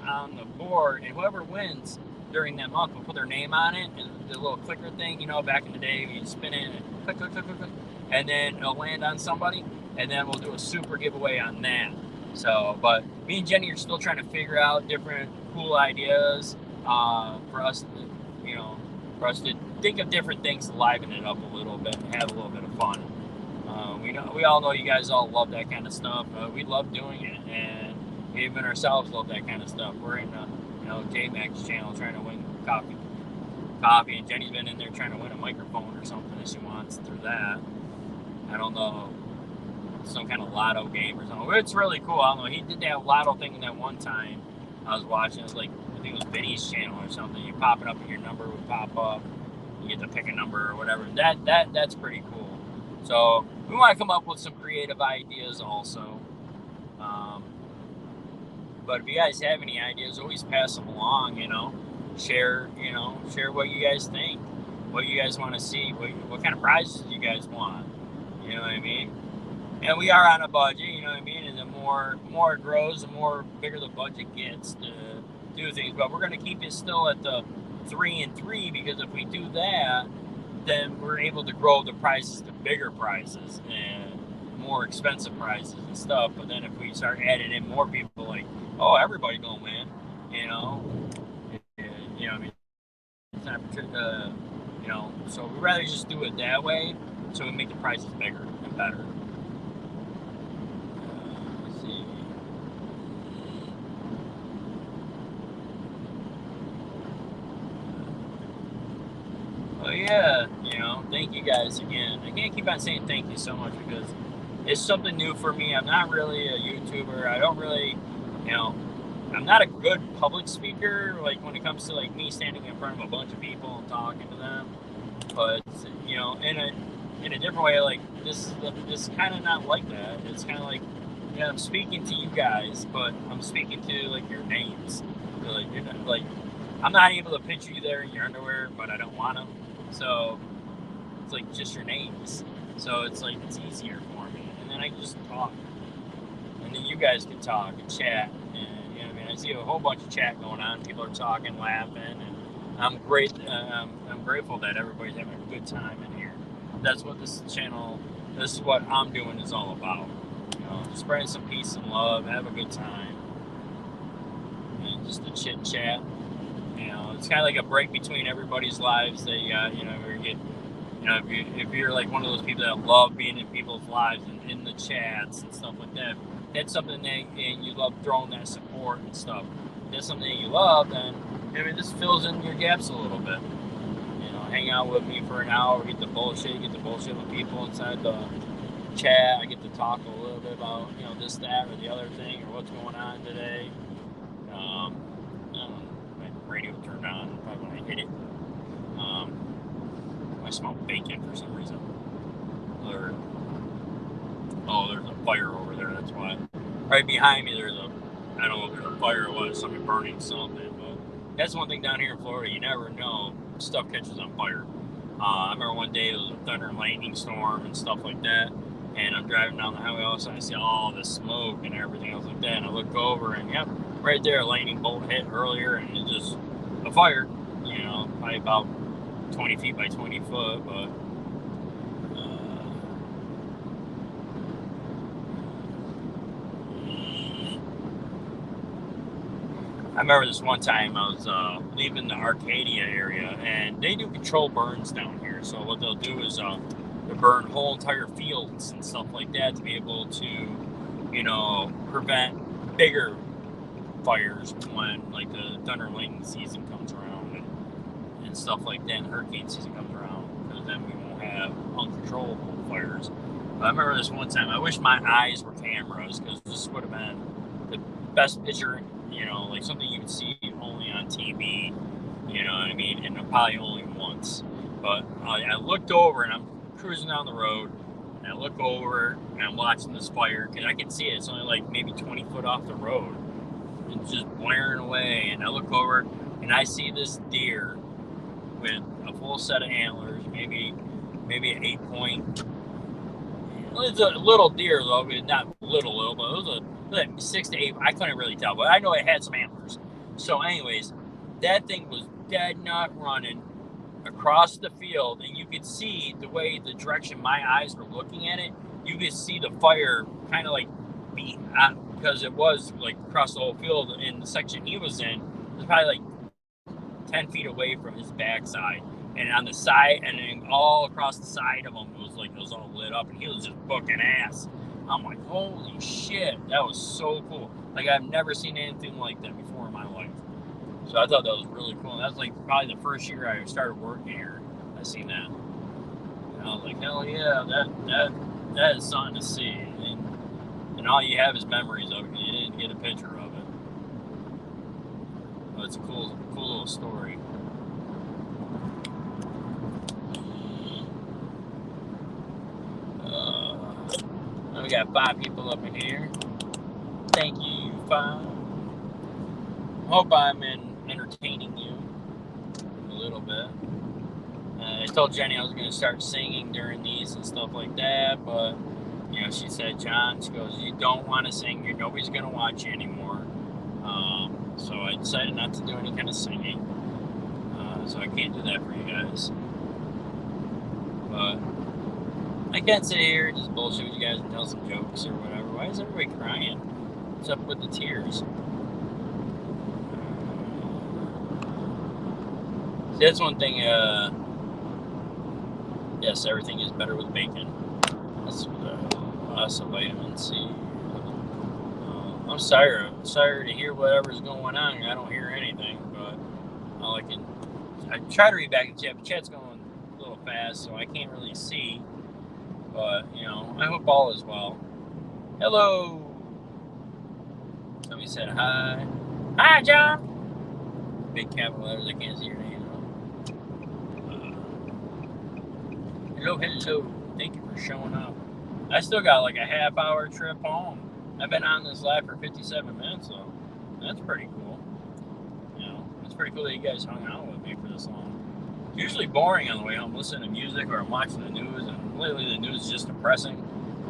on the board, and whoever wins during that month will put their name on it, and the little clicker thing, you know, back in the day, you spin it and click, click, click, click, click, and then it'll land on somebody, and then we'll do a super giveaway on that. So, but me and Jenny are still trying to figure out different cool ideas for us to, you know, think of different things to liven it up a little bit and have a little bit of fun. We all know you guys all love that kind of stuff. We love doing it, and even ourselves love that kind of stuff. We're in J-Mac's channel trying to win coffee, and Jenny's been in there trying to win a microphone or something that she wants through that. I don't know, some kind of lotto game or something. It's really cool. I don't know. He did that lotto thing that one time I was watching. It was like, I think it was Vinny's channel or something. You pop it up and your number would pop up. You get to pick a number or whatever. That's pretty cool. So we want to come up with some creative ideas also. But if you guys have any ideas, always pass them along. Share what you guys think, what you guys want to see, what kind of prizes you guys want. You know what I mean? And we are on a budget. You know what I mean? And the more it grows, the bigger the budget gets to do things. But we're going to keep it still at the 3 and 3, because if we do that, then we're able to grow the prizes to bigger prizes and more expensive prizes and stuff. But then if we start adding in more people, like, oh, everybody gonna win, I mean, it's not, so we'd rather just do it that way, so we make the prices bigger and better. Let's see. Well, yeah, thank you guys again. I can't keep on saying thank you so much because it's something new for me. I'm not really a YouTuber. I don't really, I'm not a good public speaker, like when it comes to like me standing in front of a bunch of people and talking to them. But in a different way, like this is kind of not like that. It's kind of like, I'm speaking to you guys, but I'm speaking to like your names. So, like, I'm not able to picture you there in your underwear, but I don't want them. So it's like just your names. So it's like it's easier for me, and then I can just talk, and then you guys can talk and chat, and I see a whole bunch of chat going on. People are talking, laughing, and I'm grateful that everybody's having a good time in here. That's what this is what I'm doing is all about. Spreading some peace and love, have a good time, and just a chit chat. It's kind of like a break between everybody's lives. That if you're like one of those people that love being in people's lives and in the chats and stuff like that, that's something that, and you love throwing that support and stuff. If that's something that you love, then this fills in your gaps a little bit. Hang out with me for an hour, get the bullshit with people inside the chat. I get to talk a little bit about this, that, or the other thing, or what's going on today. My radio turned on probably when I hit it. I smell bacon for some reason. There's a fire over there, that's why. Right behind me I don't know if there's a fire or what, somebody burning something, but that's one thing down here in Florida, you never know, stuff catches on fire. I remember one day it was a thunder and lightning storm and stuff like that, and I'm driving down the highway, all of a sudden I see all this smoke and everything else like that, and I look over and yep, right there, a lightning bolt hit earlier, and it's just a fire, probably about 20 feet by 20 foot, but I remember this one time I was leaving the Arcadia area, and they do control burns down here. So what they'll do is they burn whole entire fields and stuff like that to be able to, prevent bigger fires when like the thunder and lightning season comes around and stuff like that, and hurricane season comes around, because then we won't have uncontrollable fires. But I remember this one time, I wish my eyes were cameras, because this would have been the best picture, like something you would see only on TV, you know what I mean, and probably only once. But I looked over, and I'm cruising down the road, and I look over, and I'm watching this fire, because I can see it. It's only like maybe 20 foot off the road. It's just blaring away, and I look over, and I see this deer with a full set of antlers, maybe an 8-point. It's a little deer though, not little, but it was like 6 to 8. I couldn't really tell, but I know it had some antlers. So, anyways, that thing was dead nut running across the field, and you could see the direction my eyes were looking at it. You could see the fire kind of like because it was like across the whole field. In the section he was in, it was probably like 10 feet away from his backside, and on the side, and then all across the side of him it was all lit up, and he was just booking ass. I'm like, holy shit, that was so cool. Like, I've never seen anything like that before in my life. So I thought that was really cool. And that's like probably the first year I started working here. I seen that. And I was like, hell yeah, that is something to see. And all you have is memories of it. You didn't get a picture of it. But it's a cool little story. We got 5 people up in here. Thank you, 5. Hope I'm entertaining you a little bit. I told Jenny I was going to start singing during these and stuff like that, but you know, she said, John, she goes, you don't want to sing. Nobody's going to watch you anymore. So I decided not to do any kind of singing. So I can't do that for you guys. But I can't sit here and just bullshit with you guys and tell some jokes or whatever. Why is everybody crying? What's up with the tears? See, that's one thing. Yes, everything is better with bacon. That's lots of vitamin C. I'm sorry to hear whatever's going on. I don't hear anything, but I try to read back in chat, but chat's going a little fast, so I can't really see. But you know, I hope all is well. Hello. Somebody said hi. Hi, John. Big capital letters. I can't see your name. Hello. Thank you for showing up. I still got like a half-hour trip home. I've been on this live for 57 minutes, though. That's pretty cool. You know, it's pretty cool that you guys hung out with me for this long. It's usually boring on the way home, listening to music or I'm watching the news, and lately the news is just depressing,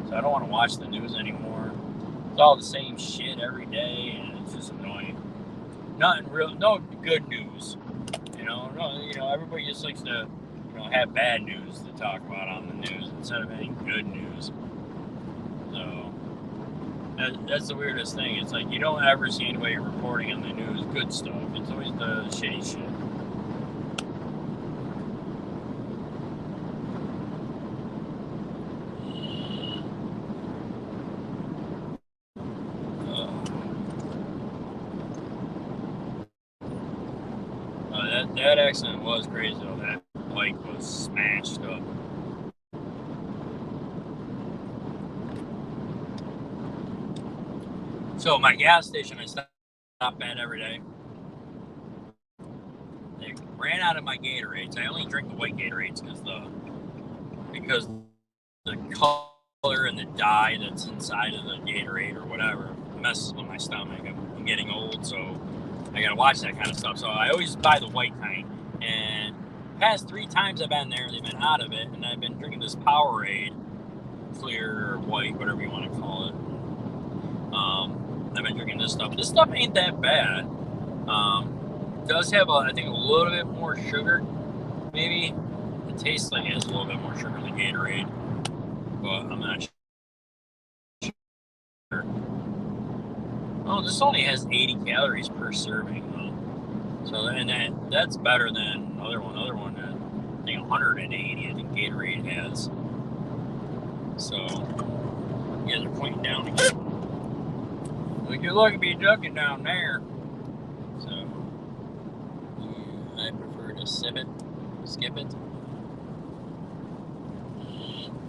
so I don't want to watch the news anymore. It's all the same shit every day, and it's just annoying. Nothing real, no good news. Everybody just likes to, have bad news to talk about on the news instead of any good news. So that's the weirdest thing. It's like you don't ever see anybody reporting on the news good stuff. It's always the shitty shit. That accident was crazy though. That bike was smashed up. So my gas station I stop at every day. They ran out of my Gatorades. I only drink the white Gatorades because the color and the dye that's inside of the Gatorade or whatever messes with my stomach. I'm getting old, so I gotta watch that kind of stuff. So I always buy the white kind. And past 3 times I've been there, they've been out of it, and I've been drinking this Powerade, clear or white, whatever you want to call it. I've been drinking this stuff. This stuff ain't that bad. It does have, I think, a little bit more sugar. Maybe it tastes like it has a little bit more sugar than Gatorade, but I'm not sure. Oh, this only has 80 calories per serving, though. So, and that's better than other one. Other one, I think 180. I think Gatorade has. So, you guys are pointing down again. Well, you're lucky to be ducking down there. So, I prefer to skip it.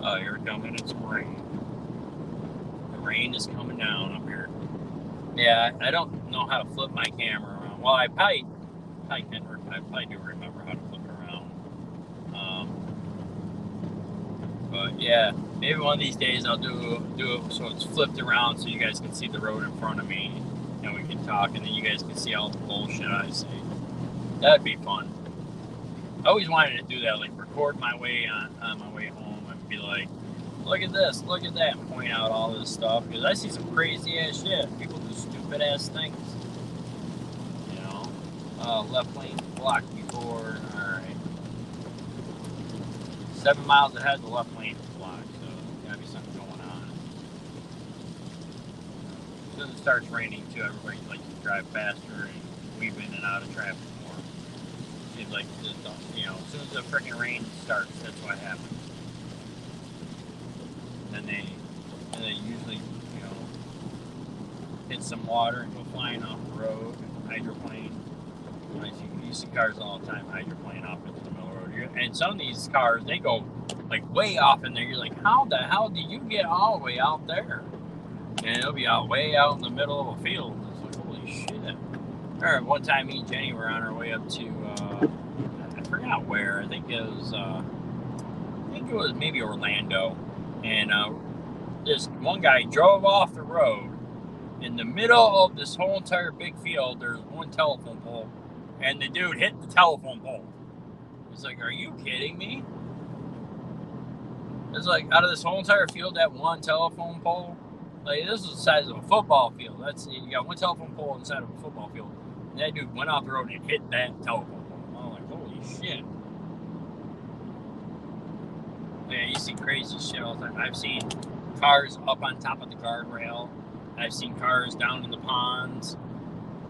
Oh, here it comes. It's rain. The rain is coming down up here. Yeah, I don't know how to flip my camera around. Well, I probably do remember how to flip it around. But yeah, maybe one of these days I'll do it so it's flipped around so you guys can see the road in front of me and we can talk and then you guys can see all the bullshit I see. That'd be fun. I always wanted to do that, like record my way on my way home and be like, look at this, look at that, and point out all this stuff because I see some crazy ass shit. People do stupid ass things. You know, left lane blocked before. All right, 7 miles ahead, the left lane is blocked, so there's gotta be something going on. As soon as it starts raining too, everybody likes to drive faster and weave in and out of traffic more. Seems like as soon as the freaking rain starts, that's what happens. And they usually, hit some water and go flying off the road, hydroplane. You see cars all the time hydroplane off into the middle of the road. And some of these cars, they go like way off in there. You're like, how the hell did you get all the way out there? And it'll be way out in the middle of a field. It's like, holy shit. Or one time, me and Jenny were on our way up to, I forgot where. I think it was maybe Orlando. And this one guy drove off the road. In the middle of this whole entire big field, there's one telephone pole. And the dude hit the telephone pole. It's like, are you kidding me? It's like, out of this whole entire field, that one telephone pole. Like, this is the size of a football field. You got one telephone pole inside of a football field. And that dude went off the road and hit that telephone pole. I'm like, holy shit. Yeah, you see crazy shit all the time. I've seen cars up on top of the guardrail. I've seen cars down in the ponds.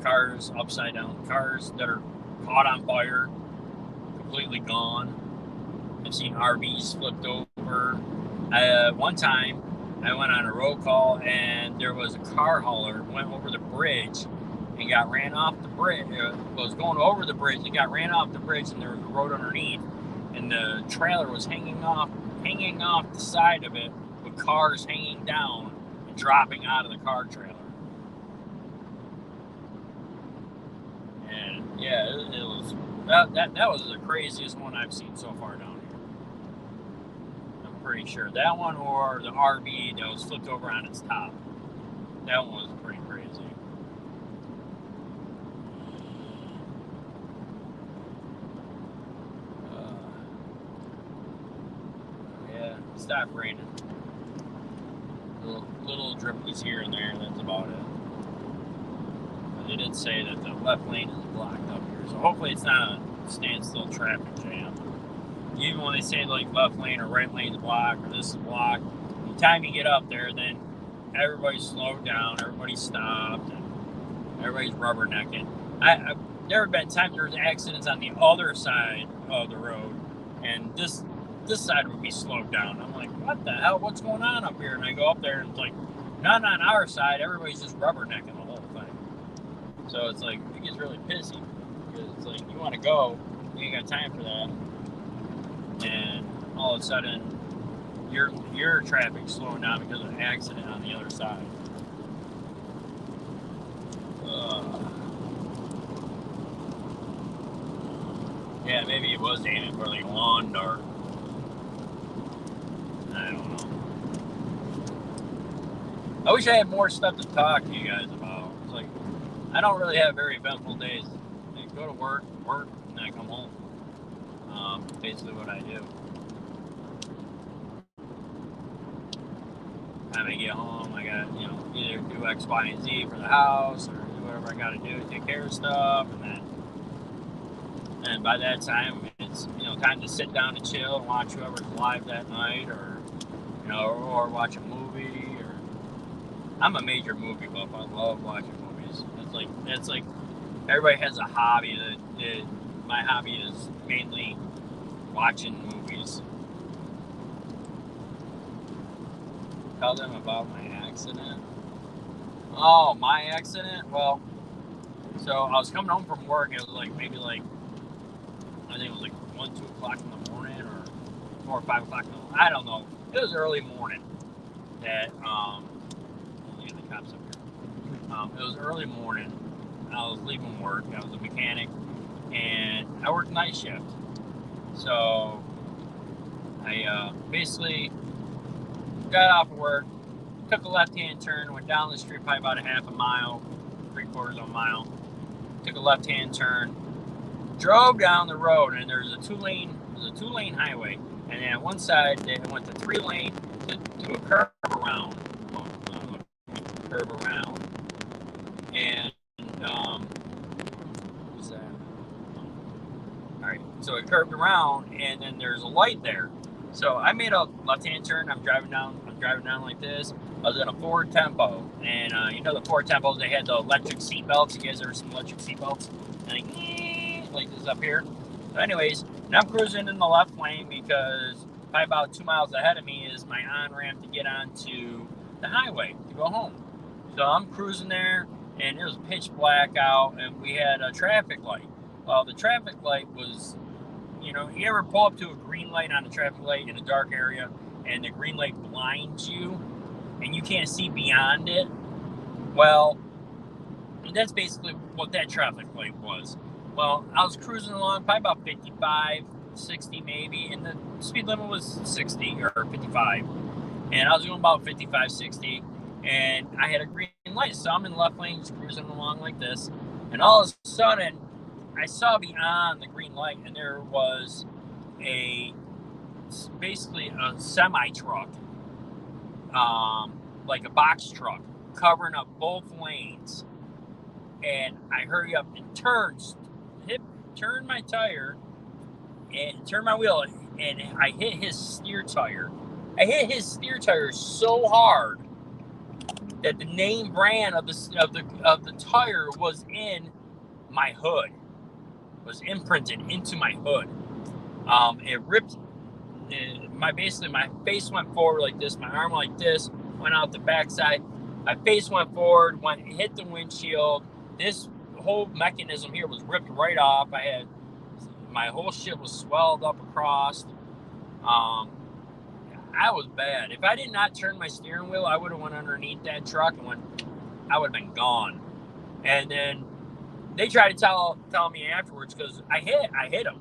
Cars upside down. Cars that are caught on fire. Completely gone. I've seen RVs flipped over. One time, I went on a roll call and there was a car hauler went over the bridge and got ran off the bridge. Was going over the bridge. It got ran off the bridge and there was a road underneath, and the trailer was hanging off the side of it with cars hanging down and dropping out of the car trailer. And yeah, it was that was the craziest one I've seen so far down here. I'm pretty sure that one, or the RV that was flipped over on its top. That one was pretty crazy. Yeah, stopped raining. Little dribblies here and there. That's about it. But they did say that the left lane is blocked up here, so hopefully it's not a standstill traffic jam. Even when they say like left lane or right lane's blocked or this is blocked, by the time you get up there, then everybody's slowed down, everybody's stopped, and everybody's rubbernecking. There have been times there's accidents on the other side of the road, and this side would be slowed down. I'm like, what the hell? What's going on up here? And I go up there, and it's like, not on our side. Everybody's just rubbernecking the whole thing. So it's like, it gets really pissy because it's like, you want to go, you ain't got time for that. And all of a sudden, your traffic's slowing down because of an accident on the other side. Yeah, maybe it was aiming for like a lawn dart. I don't know. I wish I had more stuff to talk to you guys about. It's like, I don't really have very eventful days. I go to work, and I come home. Basically what I do. Time I get home, I got, either do X, Y, and Z for the house, or do whatever I got to do to take care of stuff, and by that time, it's, time to sit down and chill and watch whoever's live that night, or watch a movie, or I'm a major movie buff. I love watching movies. It's like everybody has a hobby. My hobby is mainly watching movies. Tell them about my accident. Oh, my accident? Well, so I was coming home from work. It was like maybe I think it was like 1, 2 o'clock in the morning, or 4 or 5 o'clock in the morning. I don't know. It was early morning that, the cops up here. It was early morning. I was leaving work. I was a mechanic, and I worked night shift. So I basically got off of work, took a left-hand turn, went down the street probably about a half a mile, 3/4 of a mile, took a left-hand turn, drove down the road, and there's a two-lane highway, and then on one side they went to 3-lane to a curve around, and what's that? All right, so it curved around, and then there's a light there. So I made a left-hand turn. I'm driving down like this. I was in a Ford Tempo, and the Ford Tempos, they had the electric seat belts. You guys ever seen electric seat belts? And like this up here. So anyways, and I'm cruising in the left lane because probably about 2 miles ahead of me is my on-ramp to get onto the highway to go home. So I'm cruising there, and it was pitch black out, and we had a traffic light. Well, the traffic light was, you ever pull up to a green light on a traffic light in a dark area and the green light blinds you and you can't see beyond it? Well, that's basically what that traffic light was. Well, I was cruising along, probably about 55, 60 maybe, and the speed limit was 60 or 55. And I was going about 55, 60, and I had a green light, so I'm in the left lane, just cruising along like this. And all of a sudden, I saw beyond the green light, and there was basically a semi truck, like a box truck, covering up both lanes. And I hurry up and turned my tire and turned my wheel, and I hit his steer tire. I hit his steer tire so hard that the name brand of the tire was in my hood, was imprinted into my hood. It ripped. My face went forward like this. My arm like this went out the backside. My face went forward, hit the windshield. This whole mechanism here was ripped right off. My whole shit was swelled up across. I was bad. If I did not turn my steering wheel, I would have went underneath that truck and I would have been gone. And then they tried to tell me afterwards because I hit them,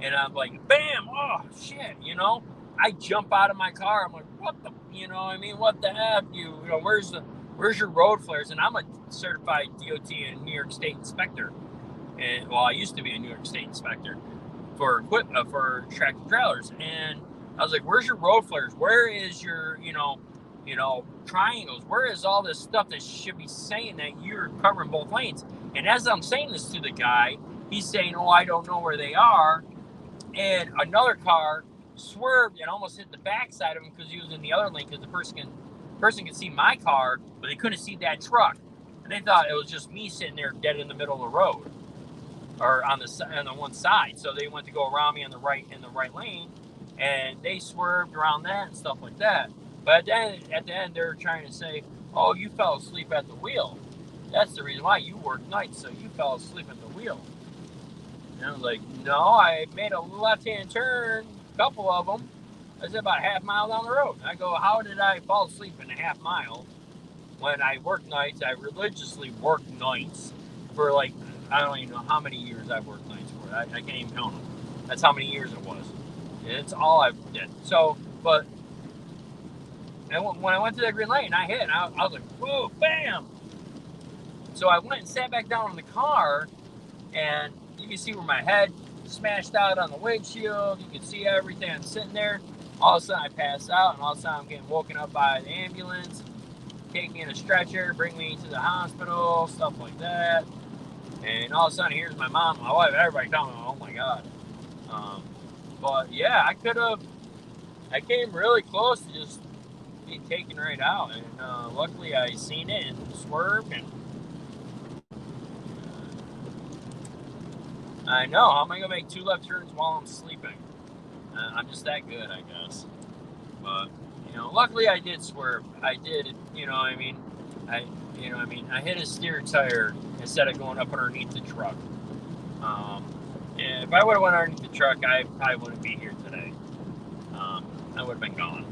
and I'm like, bam! Oh shit! I jump out of my car. I'm like, what the? What the F? Where's your road flares? And I'm a certified DOT and New York State inspector. And well, I used to be a New York State inspector for tractor trailers. And I was like, where's your road flares? Where is your, triangles? Where is all this stuff that should be saying that you're covering both lanes? And as I'm saying this to the guy, he's saying, oh, I don't know where they are. And another car swerved and almost hit the backside of him because he was in the other lane, because the person could see my car, but they couldn't see that truck. And they thought it was just me sitting there dead in the middle of the road, or on the one side. So they went to go around me in the right lane, and they swerved around that and stuff like that. But at the end, they're trying to say, oh, you fell asleep at the wheel. That's the reason why you work nights, so you fell asleep at the wheel. And I was like, no, I made a left-hand turn, a couple of them. I was about a half mile down the road. I go, how did I fall asleep in a half mile when I work nights? I religiously work nights for I don't even know how many years I've worked nights for. I can't even count them. That's how many years it was. It's all I did. So, but when I went to that green light and I hit, I was like, whoa, bam! So I went and sat back down in the car, and you can see where my head smashed out on the windshield. You can see everything. I'm sitting there. All of a sudden, I pass out, and all of a sudden, I'm getting woken up by the ambulance, take me in a stretcher, bring me to the hospital, stuff like that. And all of a sudden, here's my mom, my wife, everybody telling me, oh my God. But yeah, I came really close to just being taken right out. And luckily, I seen it and swerved. And I know, how am I going to make two left turns while I'm sleeping? I'm just that good, I guess. But, luckily I did swerve. I did, I hit a steer tire instead of going up underneath the truck. If I would have went underneath the truck, I probably wouldn't be here today. I would have been gone.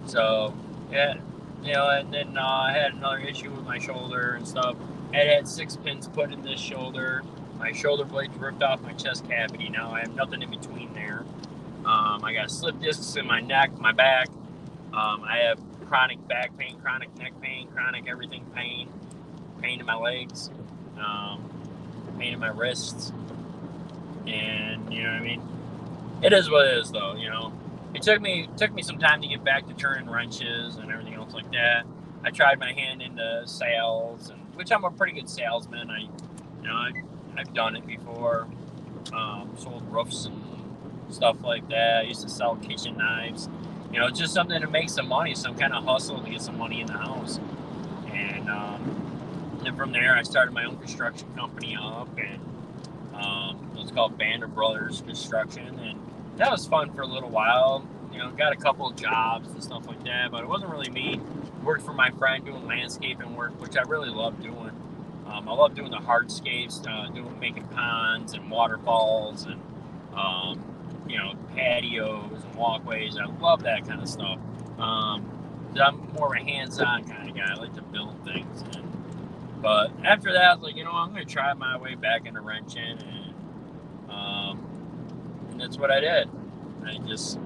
So, yeah, and then I had another issue with my shoulder and stuff. I had 6 pins put in this shoulder. My shoulder blades ripped off my chest cavity. Now I have nothing in between there. I got slip discs in my neck, my back. I have chronic back pain, chronic neck pain, chronic everything pain in my legs, pain in my wrists. And, it is what it is, though, It took me some time to get back to turning wrenches and everything else like that. I tried my hand into sales, which I'm a pretty good salesman. I've done it before. Sold roofs and stuff like that. I used to sell kitchen knives. Just something to make some money, some kind of hustle to get some money in the house. And then from there, I started my own construction company up, and it was called Bander Brothers Construction, and that was fun for a little while. Got a couple of jobs and stuff like that, but it wasn't really me. Worked for my friend doing landscaping work, which I really loved doing. I love doing the hardscapes, making ponds and waterfalls and patios and walkways. I love that kind of stuff. I'm more of a hands-on kind of guy. I like to build things. But after that, I was like, I'm going to try my way back into wrenching, and that's what I did. I just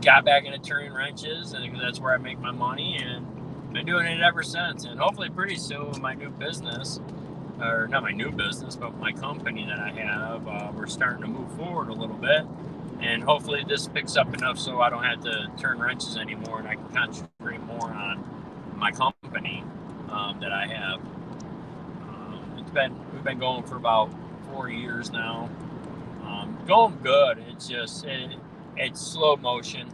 got back into turning wrenches, and that's where I make my money, and been doing it ever since. And hopefully pretty soon my new business, or not my new business, but my company that I have, we're starting to move forward a little bit. And hopefully this picks up enough so I don't have to turn wrenches anymore, and I can concentrate more on my company that I have. We've been going for about 4 years now. Going good. It's just it's slow motion.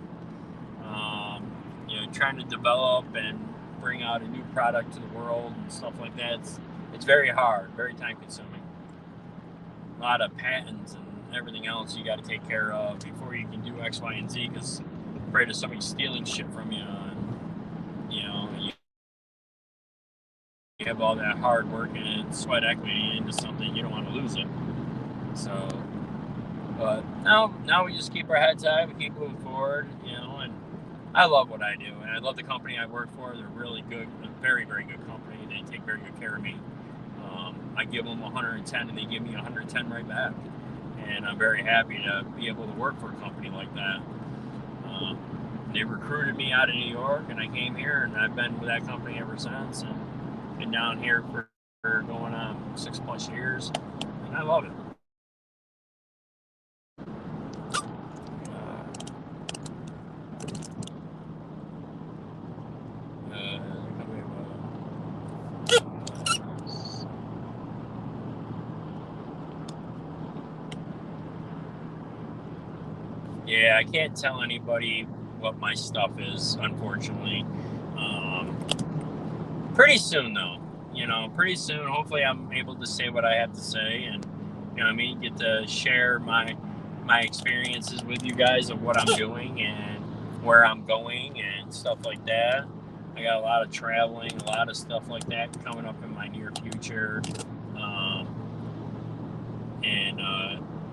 Trying to develop and bring out a new product to the world and stuff like that. It's very hard, very time consuming. A lot of patents and everything else you got to take care of before you can do X, Y, and Z, because you're afraid of somebody stealing shit from you. And you have all that hard work and sweat equity into something, you don't want to lose it. So, but now we just keep our heads high, we keep moving forward, and I love what I do, and I love the company I work for. They're really good, a very, very good company. They take very good care of me. I give them 110, and they give me 110 right back. And I'm very happy to be able to work for a company like that. They recruited me out of New York, and I came here, and I've been with that company ever since, and been down here for going on 6+ years, and I love it. Yeah, I can't tell anybody what my stuff is, unfortunately. Pretty soon, though. Pretty soon, hopefully I'm able to say what I have to say, and, get to share my experiences with you guys of what I'm doing and where I'm going and stuff like that. I got a lot of traveling, a lot of stuff like that coming up in my near future.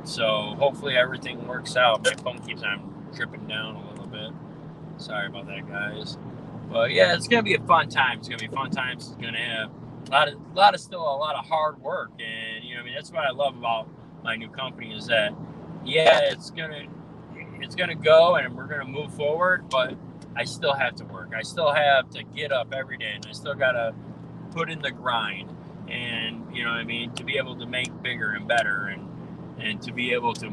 So hopefully everything works out. My phone keeps on dripping down a little bit. Sorry about that, guys. But yeah, it's gonna be a fun time. It's gonna be fun times. It's gonna have a lot of hard work, and that's what I love about my new company is that it's gonna go and we're gonna move forward, but I still have to work. I still have to get up every day, and I still gotta put in the grind, and to be able to make bigger and better, and to be able to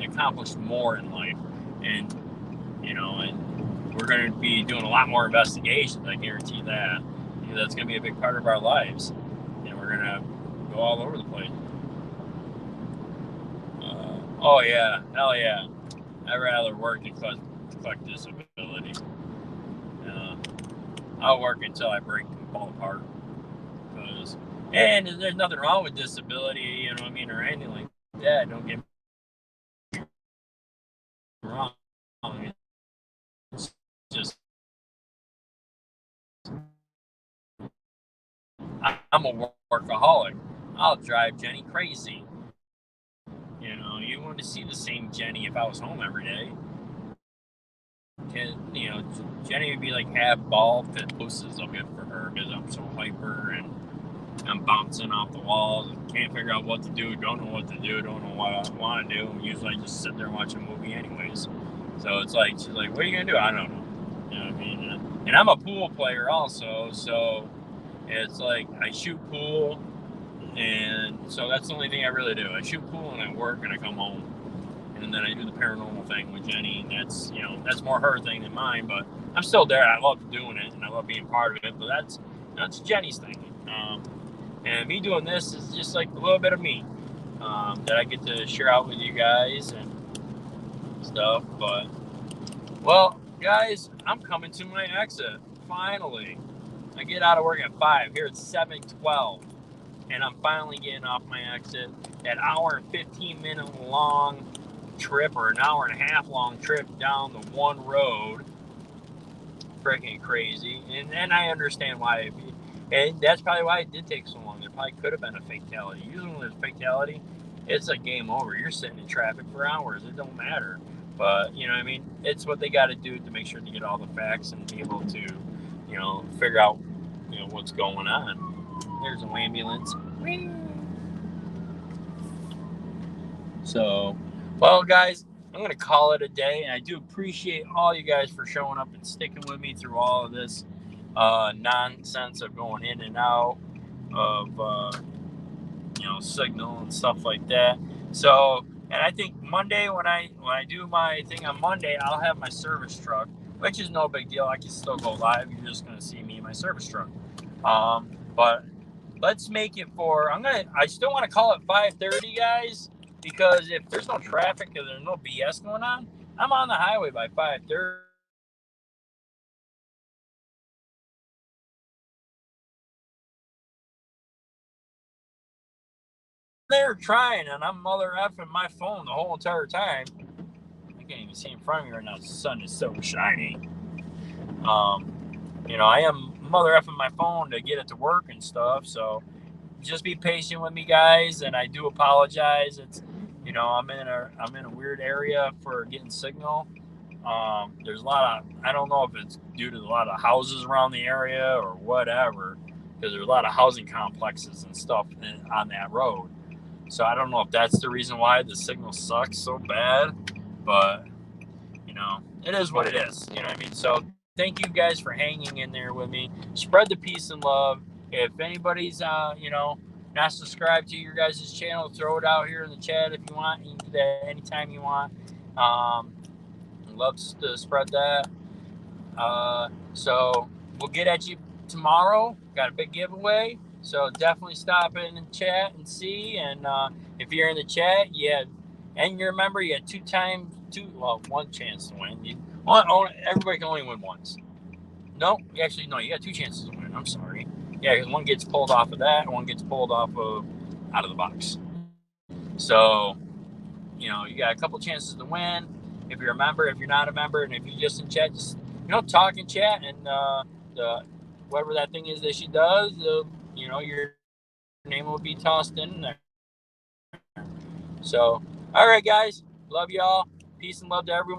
accomplish more in life, and we're going to be doing a lot more investigations. I guarantee that. That's going to be a big part of our lives, and we're going to go all over the place. Oh yeah, hell yeah! I'd rather work than collect disability. I'll work until I break and fall apart. And there's nothing wrong with disability, or anything like that. Don't get me wrong. It's just I'm a workaholic. I'll drive Jenny crazy. You want to see the same Jenny if I was home every day. Jenny would be like half bald, fit poses are good for her because I'm so hyper and I'm bouncing off the walls and can't figure out what to do, don't know what to do, don't know what I want to do. And usually I just sit there and watch a movie anyways. So it's like, she's like, what are you going to do? I don't know. You know what I mean? And I'm a pool player also, so it's like I shoot pool, and so that's the only thing I really do. I shoot pool and I work and I come home. And then I do the paranormal thing with Jenny, and that's more her thing than mine, but I'm still there. I love doing it, and I love being part of it, but that's Jenny's thing. And me doing this is just like a little bit of me that I get to share out with you guys and stuff. But, well, guys, I'm coming to my exit, finally. I get out of work at 5. Here it's 7:12, and I'm finally getting off my exit. That hour and 15-minute long trip, or an hour and a half long trip down the one road, freaking crazy. And I understand why, and that's probably why it did take so long. probably could have been a fatality. Usually when there's a fatality, it's a game over. You're sitting in traffic for hours. It don't matter. But, you know what I mean? It's what they got to do to make sure to get all the facts and be able to, you know, figure out, you know, what's going on. There's an ambulance. So, well, guys, I'm going to call it a day. And I do appreciate all you guys for showing up and sticking with me through all of this nonsense of going in and out of, you know, signal and stuff like that. So, and I think Monday when I do my thing on Monday, I'll have my service truck, which is no big deal. I can still go live. You're just going to see me in my service truck. But let's make it for, I still want to call it 5:30, guys, because if there's no traffic or there's no BS going on, I'm on the highway by 5:30. They're trying, and I'm mother effing my phone the whole entire time. I can't even see in front of me right now. The sun is so shiny. You know, I am mother effing my phone to get it to work and stuff. So just be patient with me, guys. And I do apologize. It's, you know, I'm in a weird area for getting signal. There's a lot of, I don't know if it's due to a lot of houses around the area or whatever, because there's a lot of housing complexes and stuff on that road. So I don't know if that's the reason why the signal sucks so bad, but, you know, it is what it is. You know what I mean? So thank you guys for hanging in there with me. Spread the peace and love. If anybody's, you know, not subscribed to your guys' channel, throw it out here in the chat if you want. You can do that anytime you want. Love to spread that. So we'll get at you tomorrow. Got a big giveaway. So definitely stop in and chat and see. And if you're in the chat, and you remember you had one chance to win. Everybody can only win once. No, actually, no, you got two chances to win. I'm sorry. Yeah, because one gets pulled off of that, and one gets pulled off of out of the box. So, you know, you got a couple chances to win. If you're a member, if you're not a member, and if you're just in chat, just, you know, talk and chat, and whatever that thing is that she does, you know, your name will be tossed in there. So, all right, guys, love y'all. Peace and love to everyone.